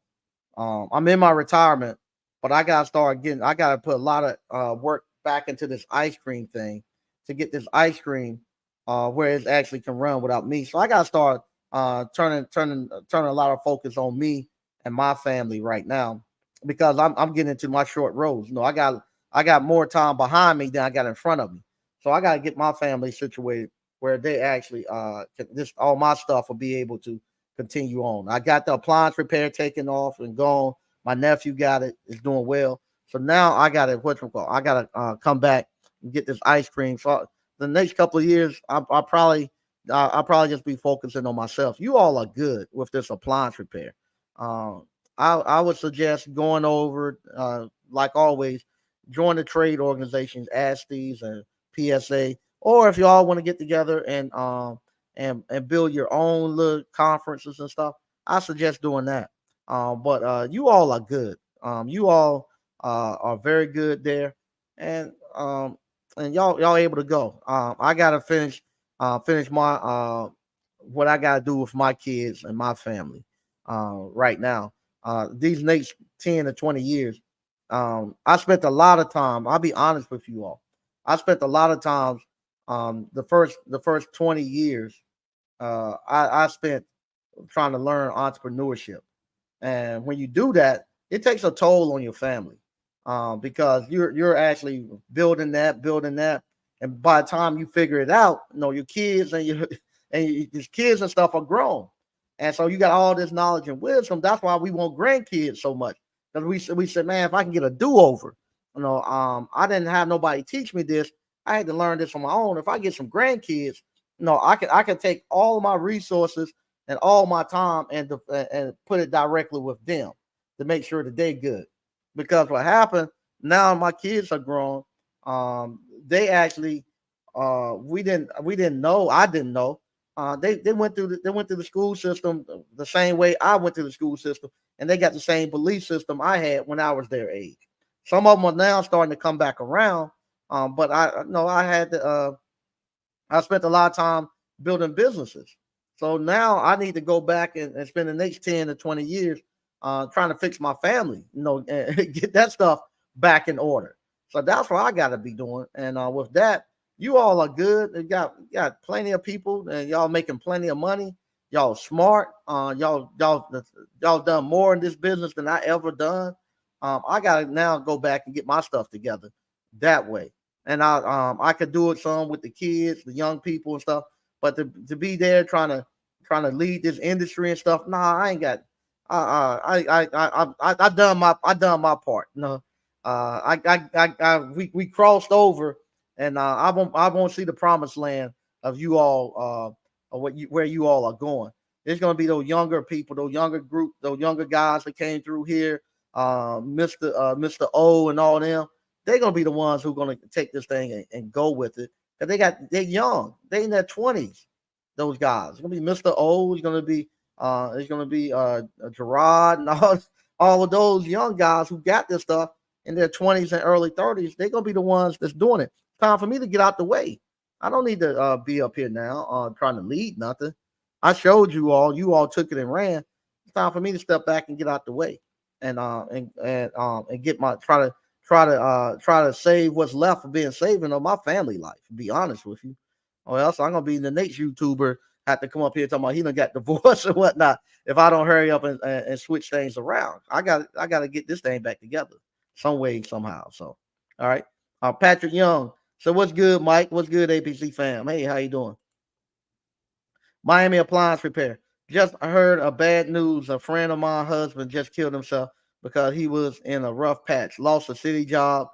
I'm in my retirement, but I gotta start getting. I gotta put a lot of work back into this ice cream thing to get this ice cream where it actually can run without me. So I gotta start turning a lot of focus on me and my family right now because I'm getting into my short rows. You know, I got more time behind me than I got in front of me. So I gotta get my family situated where they actually this all my stuff will be able to continue on. I got the appliance repair taken off and gone. My nephew got it; it's doing well. So now I got to I got to come back and get this ice cream. So the next couple of years, I'll probably just be focusing on myself. You all are good with this appliance repair. Um, I would suggest going over, like always, join the trade organizations, ASTEs and PSA, or if you all want to get together and build your own little conferences and stuff, I suggest doing that. But you all are good. You all are very good there, and y'all able to go. I gotta finish my what I gotta do with my kids and my family right now. These next 10 to 20 years, I spent a lot of time. I'll be honest with you all. I spent a lot of times the first 20 years I spent trying to learn entrepreneurship. And when you do that, it takes a toll on your family because you're actually building that, and by the time you figure it out, your kids and your kids and stuff are grown, and so you got all this knowledge and wisdom. That's why we want grandkids so much because we said, man, if I can get a do over, I didn't have nobody teach me this. I had to learn this on my own. If I get some grandkids, I can take all my resources and all my time and put it directly with them to make sure that they're good. Because what happened now, my kids are grown. They actually, we didn't know. I didn't know. They went through the school system the same way I went through the school system, and they got the same belief system I had when I was their age. Some of them are now starting to come back around. But I know I had to. I spent a lot of time building businesses. So now I need to go back and spend the next 10 to 20 years trying to fix my family, and get that stuff back in order. So that's what I got to be doing. And with that, you all are good. You got plenty of people, and y'all making plenty of money. Y'all smart. Y'all done more in this business than I ever done. I got to now go back and get my stuff together that way, and I could do it some with the kids, the young people and stuff. But to be there trying to lead this industry and stuff, nah, I ain't got. I done my part. We crossed over, and I won't see the promised land of you all of where you all are going. There's gonna be those younger people, those younger group, those younger guys that came through here, Mr. O and all them. They're gonna be the ones who are gonna take this thing and go with it. Cause they're young. They in their 20s. Those guys. It's gonna be Mr. O. It's gonna be It's gonna be Gerard and all of those young guys who got this stuff in their 20s and early 30s. They're gonna be the ones that's doing it. Time for me to get out the way. I don't need to be up here now trying to lead nothing. I showed you all. You all took it and ran. It's time for me to step back and get out the way, and get my try to save what's left of being saving of my family life. To be honest with you, or else I'm gonna be the next YouTuber have to come up here talking about he done got divorced and whatnot. If I don't hurry up and switch things around, I got to get this thing back together some way somehow. So, all right, Patrick Young. So what's good, Mike? What's good, APC fam? Hey, how you doing? Miami Appliance Repair. Just heard a bad news. A friend of my husband just killed himself because he was in a rough patch. Lost a city job,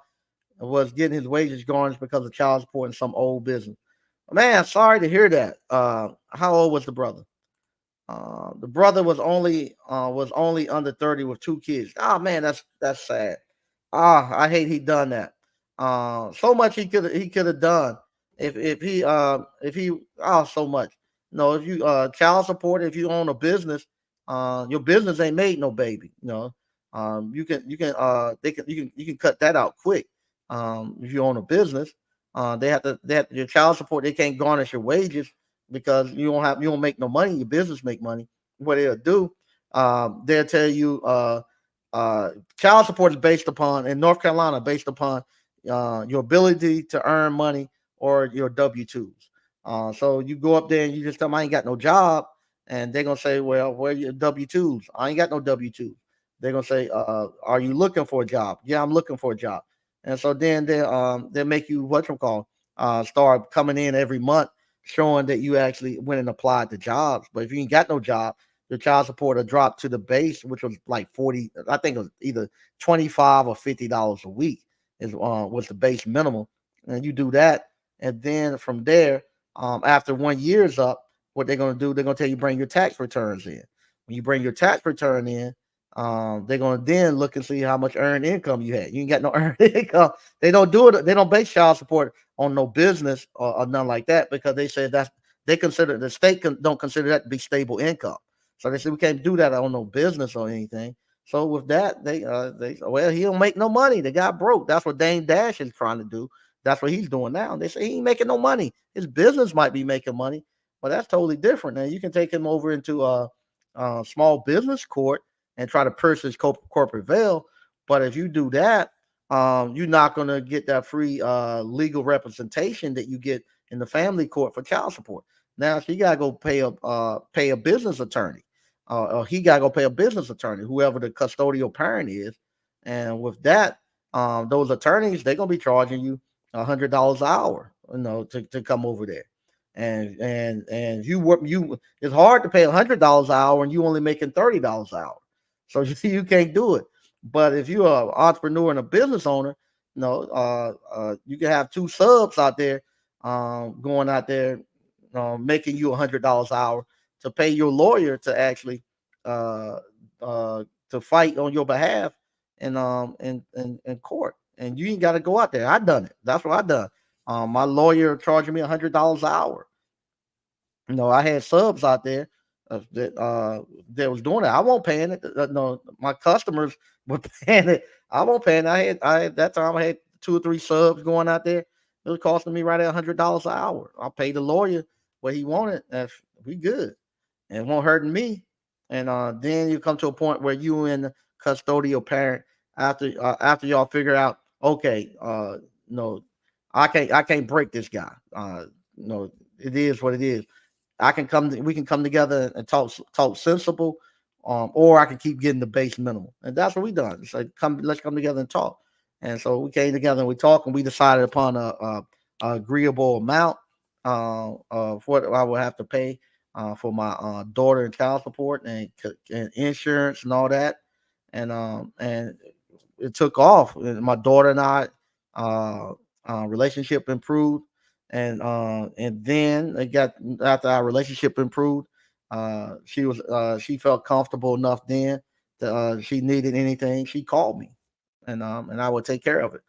was getting his wages garnished because of child support and some old business. Man, sorry to hear that. How old was the brother? The brother was only under 30 with two kids. Oh man, that's sad. I hate he done that. So much he could have done if he so much. No, if you child support, if you own a business, your business ain't made no baby. You can cut that out quick. If you own a business, they have your child support. They can't garnish your wages because you don't make no money. Your business make money. What they'll do, they'll tell you uh, child support is based upon in North Carolina based upon your ability to earn money or your W-2s. So you go up there and you just tell them I ain't got no job, and they're gonna say, well, where are your W-2s? I ain't got no W-2s. They're gonna say, are you looking for a job? Yeah, I'm looking for a job. And so then they make you what you call start coming in every month showing that you actually went and applied to jobs. But if you ain't got no job, your child support will drop to the base, which was like 40. I think it was either 25 or $50 a week is was the base minimum. And you do that, and then from there, after 1 year is up, what they're gonna do, they're gonna tell you bring your tax returns in. When you bring your tax return in, they're gonna then look and see how much earned income you had. You ain't got no earned income. They don't do it. They don't base child support on no business or nothing like that because they say that's they consider the state don't consider that to be stable income. So they say we can't do that on no business or anything. So with that, they well he don't make no money. The guy broke. That's what Dane Dash is trying to do. That's what he's doing now. They say he ain't making no money. His business might be making money, but that's totally different. Now you can take him over into a small business court and try to purchase his corporate veil. But if you do that, you're not going to get that free legal representation that you get in the family court for child support. Now, so you got to go pay a business attorney, or he got to go pay a business attorney, whoever the custodial parent is. And with that, those attorneys they're going to be charging you $100 an hour, to come over there. And you work you it's hard to pay $100 an hour and you only making $30 an hour. So you see, you can't do it. But if you're an entrepreneur and a business owner, you can have two subs out there, going out there, making you $100 an hour to pay your lawyer to actually uh, to fight on your behalf in court. And you ain't got to go out there. I done it. That's what I done. My lawyer charging me $100 an hour. I had subs out there that was doing it. I won't paying it. No, my customers were paying it. I won't paying it. I had that time I had two or three subs going out there. It was costing me right at $100 an hour. I paid the lawyer what he wanted. If we good, and it won't hurting me. And then you come to a point where you and the custodial parent after y'all figure out, okay, no, I can't break this guy. No, it is what it is. We can come together and talk sensible, or I can keep getting the base minimum, and that's what we done. So let's come together and talk. And so we came together and we talked, and we decided upon a agreeable amount of what I would have to pay for my daughter and child support and insurance and all that, and it took off. And my daughter and I uh, relationship improved, and then it got after our relationship improved, she felt comfortable enough then that she needed anything, she called me, and I would take care of it.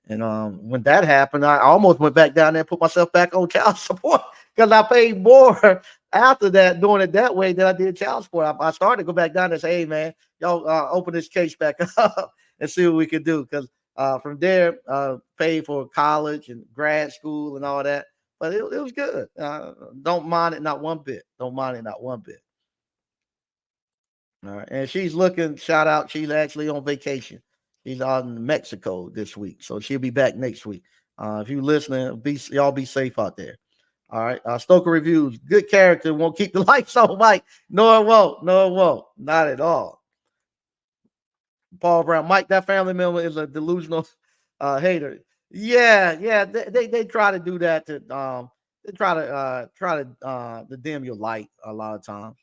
And when that happened, I almost went back down there and put myself back on child support because I paid more after that doing it that way than I did child support. I started to go back down and say, hey man, y'all open this case back up and see what we can do. Because from there, paid for college and grad school and all that. But it was good. Don't mind it, not one bit. Don't mind it, not one bit. All right. And she's looking, shout out, she's actually on vacation. She's out in Mexico this week. So she'll be back next week. If you listening, y'all be safe out there. All right. Stoker Reviews, good character, won't keep the lights on, Mike. No, it won't. No, it won't. Not at all. Paul Brown, Mike, that family member is a delusional hater. Yeah. They try to do that to they try to dim your light a lot of times.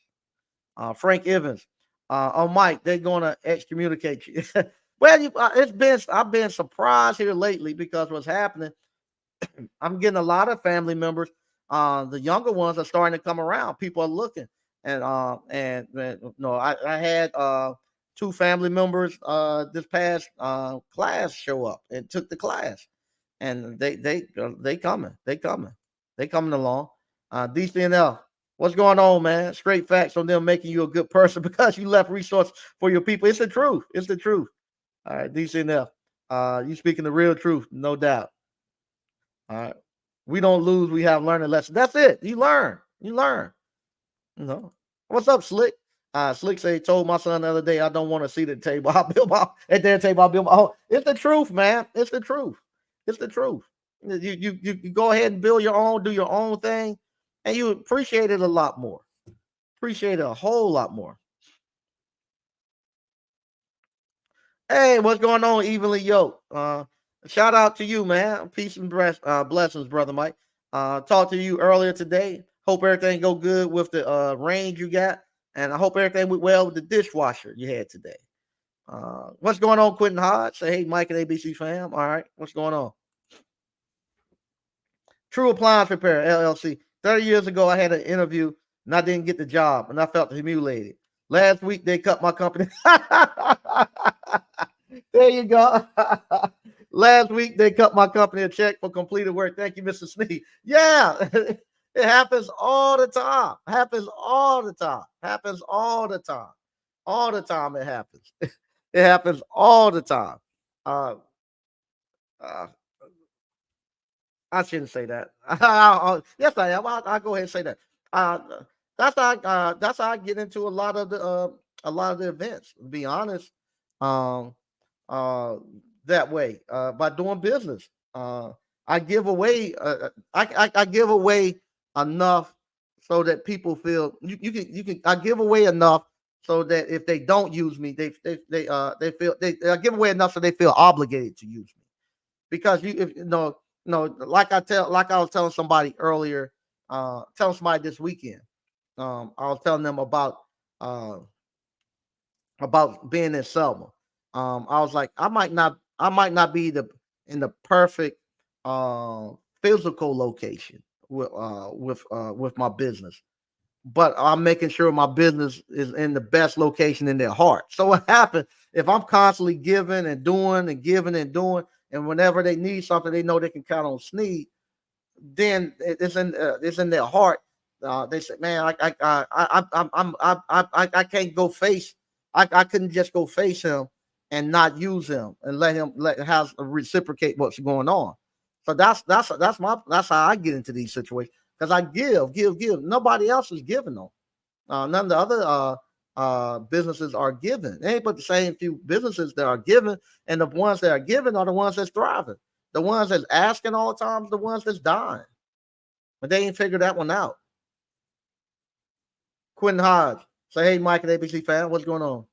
Frank Evans, Mike, they're gonna excommunicate you. Well, I've been surprised here lately because what's happening. I'm getting a lot of family members. The younger ones are starting to come around. People are looking, I had two family members this past class show up and took the class, and they coming along. DCNL, what's going on, man? Straight facts on them making you a good person because you left resources for your people. It's the truth. It's the truth. All right, DCNL, you speaking the real truth, no doubt. All right. We don't lose. We have learned a lesson. That's it. You learn. You learn. You know. What's up, Slick? Slick say told my son the other day, I don't want to see the table. I'll build my at their table. I'll build my own. It's the truth, man. It's the truth. It's the truth. You go ahead and build your own, do your own thing, and you appreciate it a lot more. Appreciate it a whole lot more. Hey, what's going on, evenly yoked? Shout out to you, man. Peace and blessings, brother Mike. Talked to you earlier today. Hope everything go good with the range you got, and I hope everything went well with the dishwasher you had today. What's going on, Quentin Hodge? Say, hey, Mike and ABC fam. All right, what's going on? True Appliance Repair LLC. 30 years ago, I had an interview and I didn't get the job, and I felt humiliated. Last week, they cut my company. There you go. Last week, they cut my company a check for completed work. Thank you, Mr. Sneed. Yeah, it happens all the time. Happens all the time. Happens all the time. All the time it happens. It happens all the time. Uh, uh, I shouldn't say that. Yes, I am. I'll go ahead and say that. Uh, that's how I get into a lot of the events. To be honest, um, uh, that way by doing business. I give away. I give away enough so that people feel you can. I give away enough so that if they don't use me, they feel I give away enough so they feel obligated to use me because you if you know no like I was telling somebody earlier, telling somebody this weekend. I was telling them uh being in Selma. I was like, I might not be in the perfect uh physical location with my business, but I'm making sure my business is in the best location in their heart. So what happens if I'm constantly giving and doing and giving and doing, and whenever they need something, they know they can count on Sneed, then it's in their heart. They say, "Man, I can't go face. I couldn't just go face him and not use him and let have reciprocate what's going on." So that's how I get into these situations because I give. Nobody else is giving them. None of the other businesses are giving. It ain't but the same few businesses that are giving, and the ones that are giving are the ones that's thriving. The ones that's asking all the time, the ones that's dying. But they ain't figured that one out. Quentin Hodge. Say, hey, Mike and ABC fan, what's going on?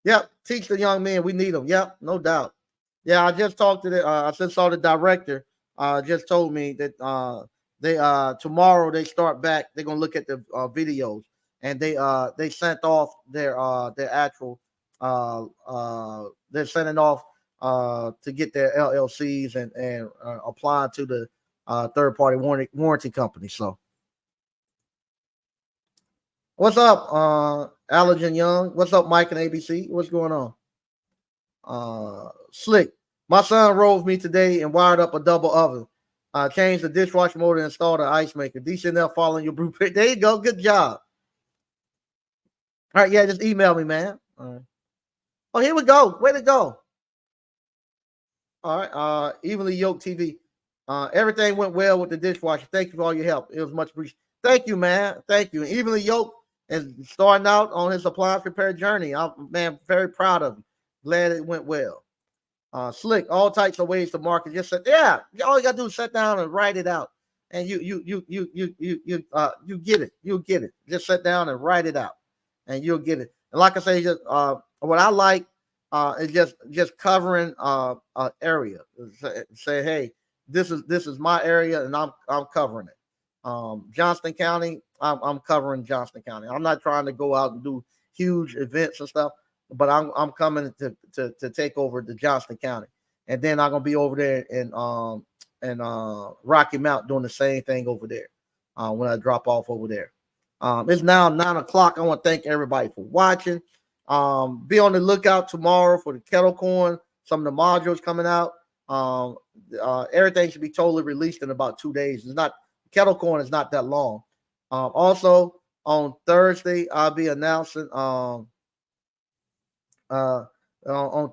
Yep, teach the young men. We need them. Yep, no doubt. Yeah, I just talked to I just saw the director. Just told me that they tomorrow they start back. They're gonna look at the videos, and they sent off their actual they're sending off to get their LLCs and apply to the third party warranty company. So what's up, Allergen Young? What's up, Mike and ABC? What's going on? Slick. My son rode with me today and wired up a double oven. Change the dishwasher motor and install the ice maker. Decent enough following your blueprint. There you go. Good job. All right, yeah, just email me, man. All right. Oh, here we go. Way to go. All right. Evenly Yoked TV. Everything went well with the dishwasher. Thank you for all your help. It was much appreciated. Thank you, man. Thank you. Evenly Yoked is starting out on his appliance repair journey. I'm, man, very proud of him. Glad it went well. Slick, all types of ways to market. Just said, yeah, all you gotta do is sit down and write it out, and you get it. You'll get it. Just sit down and write it out, and you'll get it. And like I say, just what I like is just covering area. Say, hey, this is my area, and I'm covering it. Johnston County, I'm covering Johnston County. I'm not trying to go out and do huge events and stuff, but I'm coming to take over the Johnston County, and then I'm gonna be over there in Rocky Mount doing the same thing over there when I drop off over there. It's now 9 o'clock. I want to thank everybody for watching. Be on the lookout tomorrow for the Kettle corn. Some of the modules coming out. Everything should be totally released in about 2 days. It's not Kettle corn is not that long. Also on Thursday, I'll be announcing. On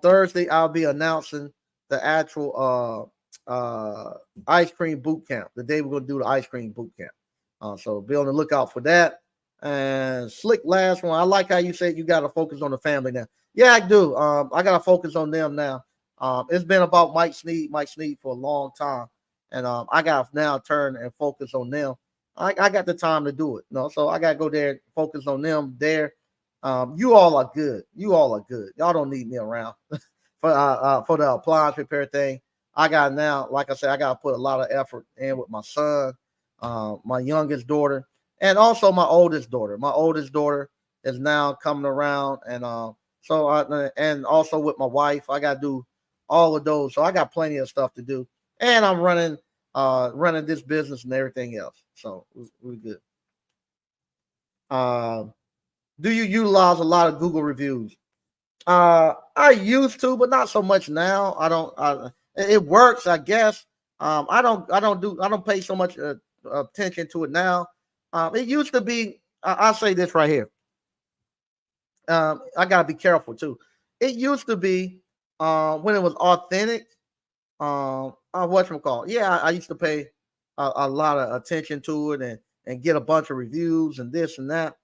Thursday, I'll be announcing the actual ice cream boot camp. The day we're gonna do the ice cream boot camp. So be on the lookout for that. And Slick, last one. I like how you said you got to focus on the family now. Yeah, I do. I got to focus on them now. It's been about Mike Sneed for a long time, and I got to now turn and focus on them. I got the time to do it, so I got to go there and focus on them there. You all are good. Y'all don't need me around for the appliance repair thing. I got now, like I said, I got to put a lot of effort in with my son, my youngest daughter, and also my oldest daughter. My oldest daughter is now coming around, and and also with my wife, I got to do all of those. So I got plenty of stuff to do, and I'm running this business and everything else. So we're good. Do you utilize a lot of Google reviews? I used to, but not so much now. I don't. It works, I guess. I don't pay so much attention to it now. It used to be. I'll say this right here. I gotta be careful too. It used to be when it was authentic. Whatchamacallit. Yeah, I used to pay a lot of attention to it and get a bunch of reviews and this and that.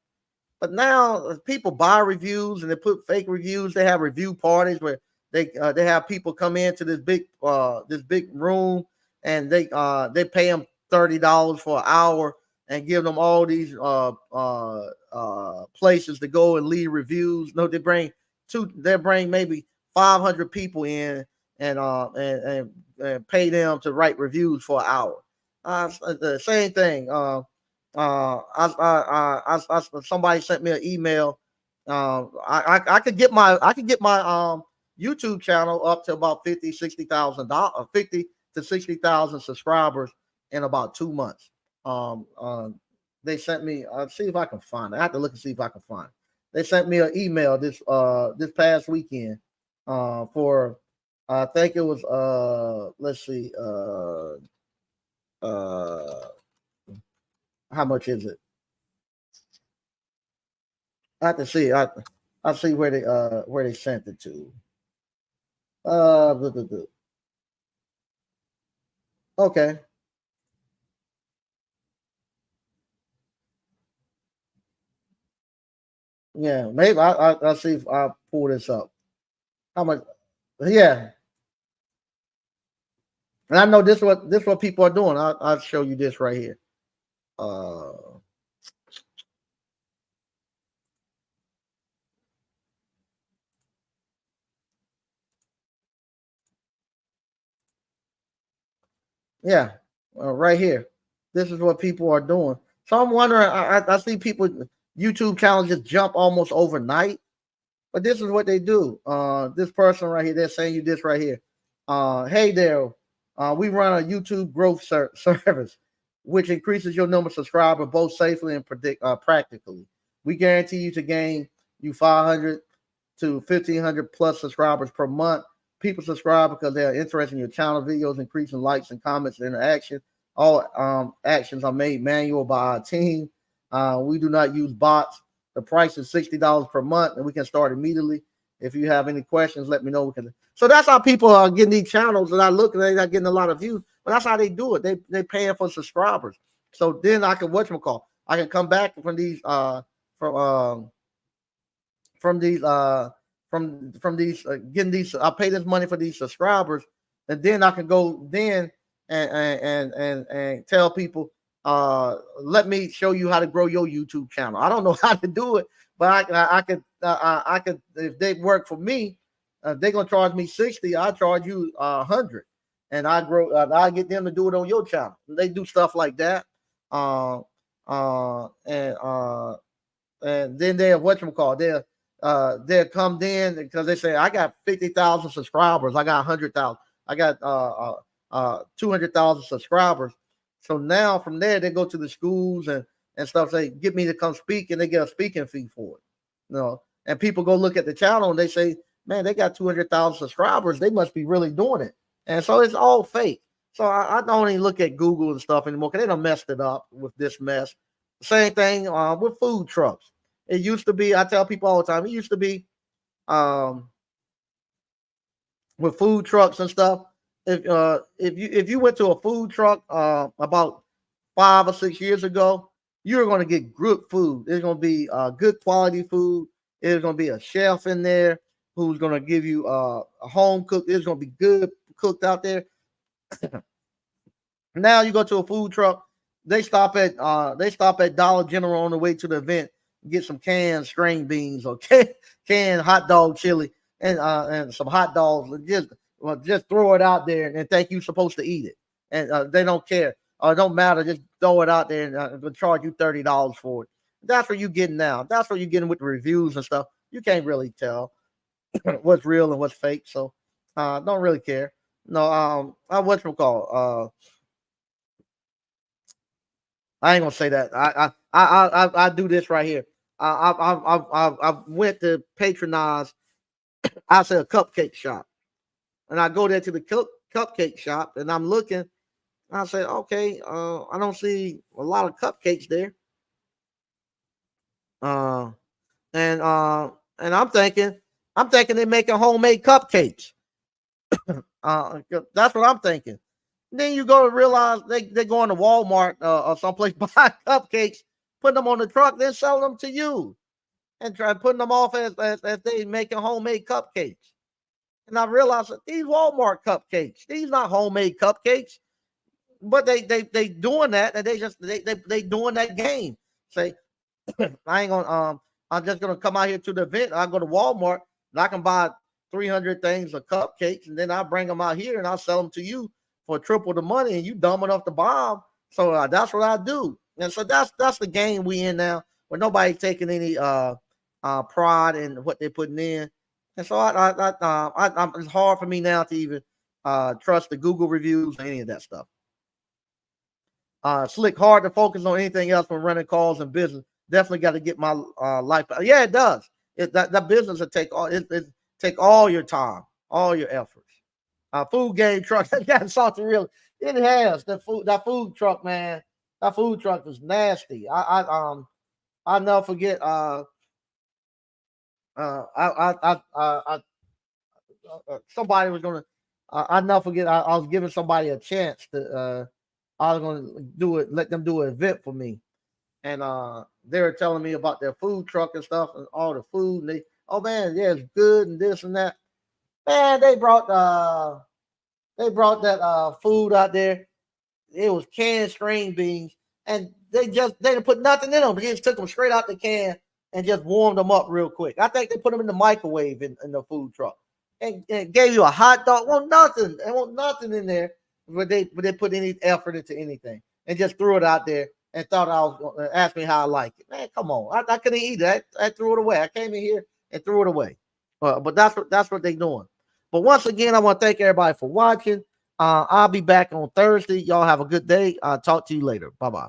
But now people buy reviews and they put fake reviews. They have review parties where they have people come into this big room and they pay them $30 for an hour and give them all these places to go and leave reviews. No, they bring maybe 500 people in and pay them to write reviews for an hour. The same thing. Somebody sent me an email. I could get my YouTube channel up to about 60,000 to 60,000 subscribers in about 2 months. They sent me. I'll see if I can find it. I have to look and see if I can find it. They sent me an email this past weekend for I think it was let's see how much is it? I have to see. I see where they sent it to. Okay. Yeah, maybe I'll see if I pull this up. How much? Yeah, and I know this what people are doing. I'll show you this right here. Uh, yeah, right here. This is what people are doing. So I'm wondering. I see people YouTube channels just jump almost overnight, but this is what they do. This person right here, they're saying you this right here. Hey there, we run a YouTube growth service, which increases your number of subscribers both safely and practically. We guarantee you to gain you 500 to 1,500 plus subscribers per month People subscribe because they are interested in your channel videos, increasing likes and comments and interaction. All actions are made manual by our team. We do not use bots. The price is $60 per month, and we can start immediately. If you have any questions, let me know. So that's how people are getting these channels, and I look and they're not getting a lot of views. But that's how they do it. They paying for subscribers. So then I can whatchamacall. I can come back from these from these getting these. I pay this money for these subscribers, and then I can go then and tell people, let me show you how to grow your YouTube channel. I don't know how to do it, but I could if they work for me, they're gonna charge me 60. I charge you 100, and I get them to do it on your channel. They do stuff like that, and then they'll they'll come in because they say I got 50,000 subscribers, I got 100,000, I got 200,000 subscribers. So now from there they go to the schools and stuff, say get me to come speak, and they get a speaking fee for it. And people go look at the channel and they say, man, they got 200,000 subscribers, they must be really doing it. And so it's all fake. So I don't even look at Google and stuff anymore because they done messed it up with this mess. Same thing with food trucks. It used to be, I tell people all the time, it used to be with food trucks and stuff. If you went to a food truck about 5 or 6 years ago, you're going to get good food. There's going to be good quality food. There's going to be a chef in there who's going to give you a home cook. There's going to be good cooked out there. Now you go to a food truck, they stop at Dollar General on the way to the event, get some canned string beans or canned hot dog chili and some hot dogs, and just throw it out there and think you're supposed to eat it. And they don't care. It don't matter. Just throw it out there and they'll charge you $30 for it. That's what you're getting now. That's what you're getting with the reviews and stuff. You can't really tell what's real and what's fake. So don't really care. No, whatchamacall? I ain't gonna say that. I do this right here. I went to patronize, I say, a cupcake shop, and I go there to the cupcake shop, and I'm looking. I say, okay, I don't see a lot of cupcakes there. And I'm thinking they're making homemade cupcakes. That's what I'm thinking. Then you go to realize they go into Walmart or someplace, buy cupcakes, put them on the truck, then sell them to you, and try putting them off as they making homemade cupcakes. And I realized that these Walmart cupcakes, these not homemade cupcakes, but they doing that, and they doing that game. Say, I ain't gonna I'm just gonna come out here to the event. I go to Walmart and I can buy 300 things of cupcakes, and then I bring them out here and I'll sell them to you for triple the money, and you dumb enough to buy them. So that's what I do. And so that's the game we in now, where nobody's taking any pride in what they're putting in. And so it's hard for me now to even trust the Google reviews or any of that stuff. Slick, hard to focus on anything else when running calls and business. Definitely got to get my life. Yeah, it does. That business will take all your time, all your efforts. Food game truck that got salty real. It has that food truck, man. That food truck is nasty. I never forget. Somebody was gonna. I never forget. I was giving somebody a chance to. I was gonna do it. Let them do an event for me, and they were telling me about their food truck and stuff and all the food. And oh man, yeah, it's good and this and that. Man, they brought that food out there. It was canned string beans, and they didn't put nothing in them. They just took them straight out the can and just warmed them up real quick. I think they put them in the microwave in the food truck and gave you a hot dog. Well, nothing. There was nothing in there, but they put any effort into anything and just threw it out there and thought I was going to ask me how I like it. Man, come on. I couldn't eat it. I threw it away. I came in here and threw it away. But that's what they're doing. But once again, I want to thank everybody for watching. I'll be back on Thursday. Y'all have a good day. I'll talk to you later. Bye-bye.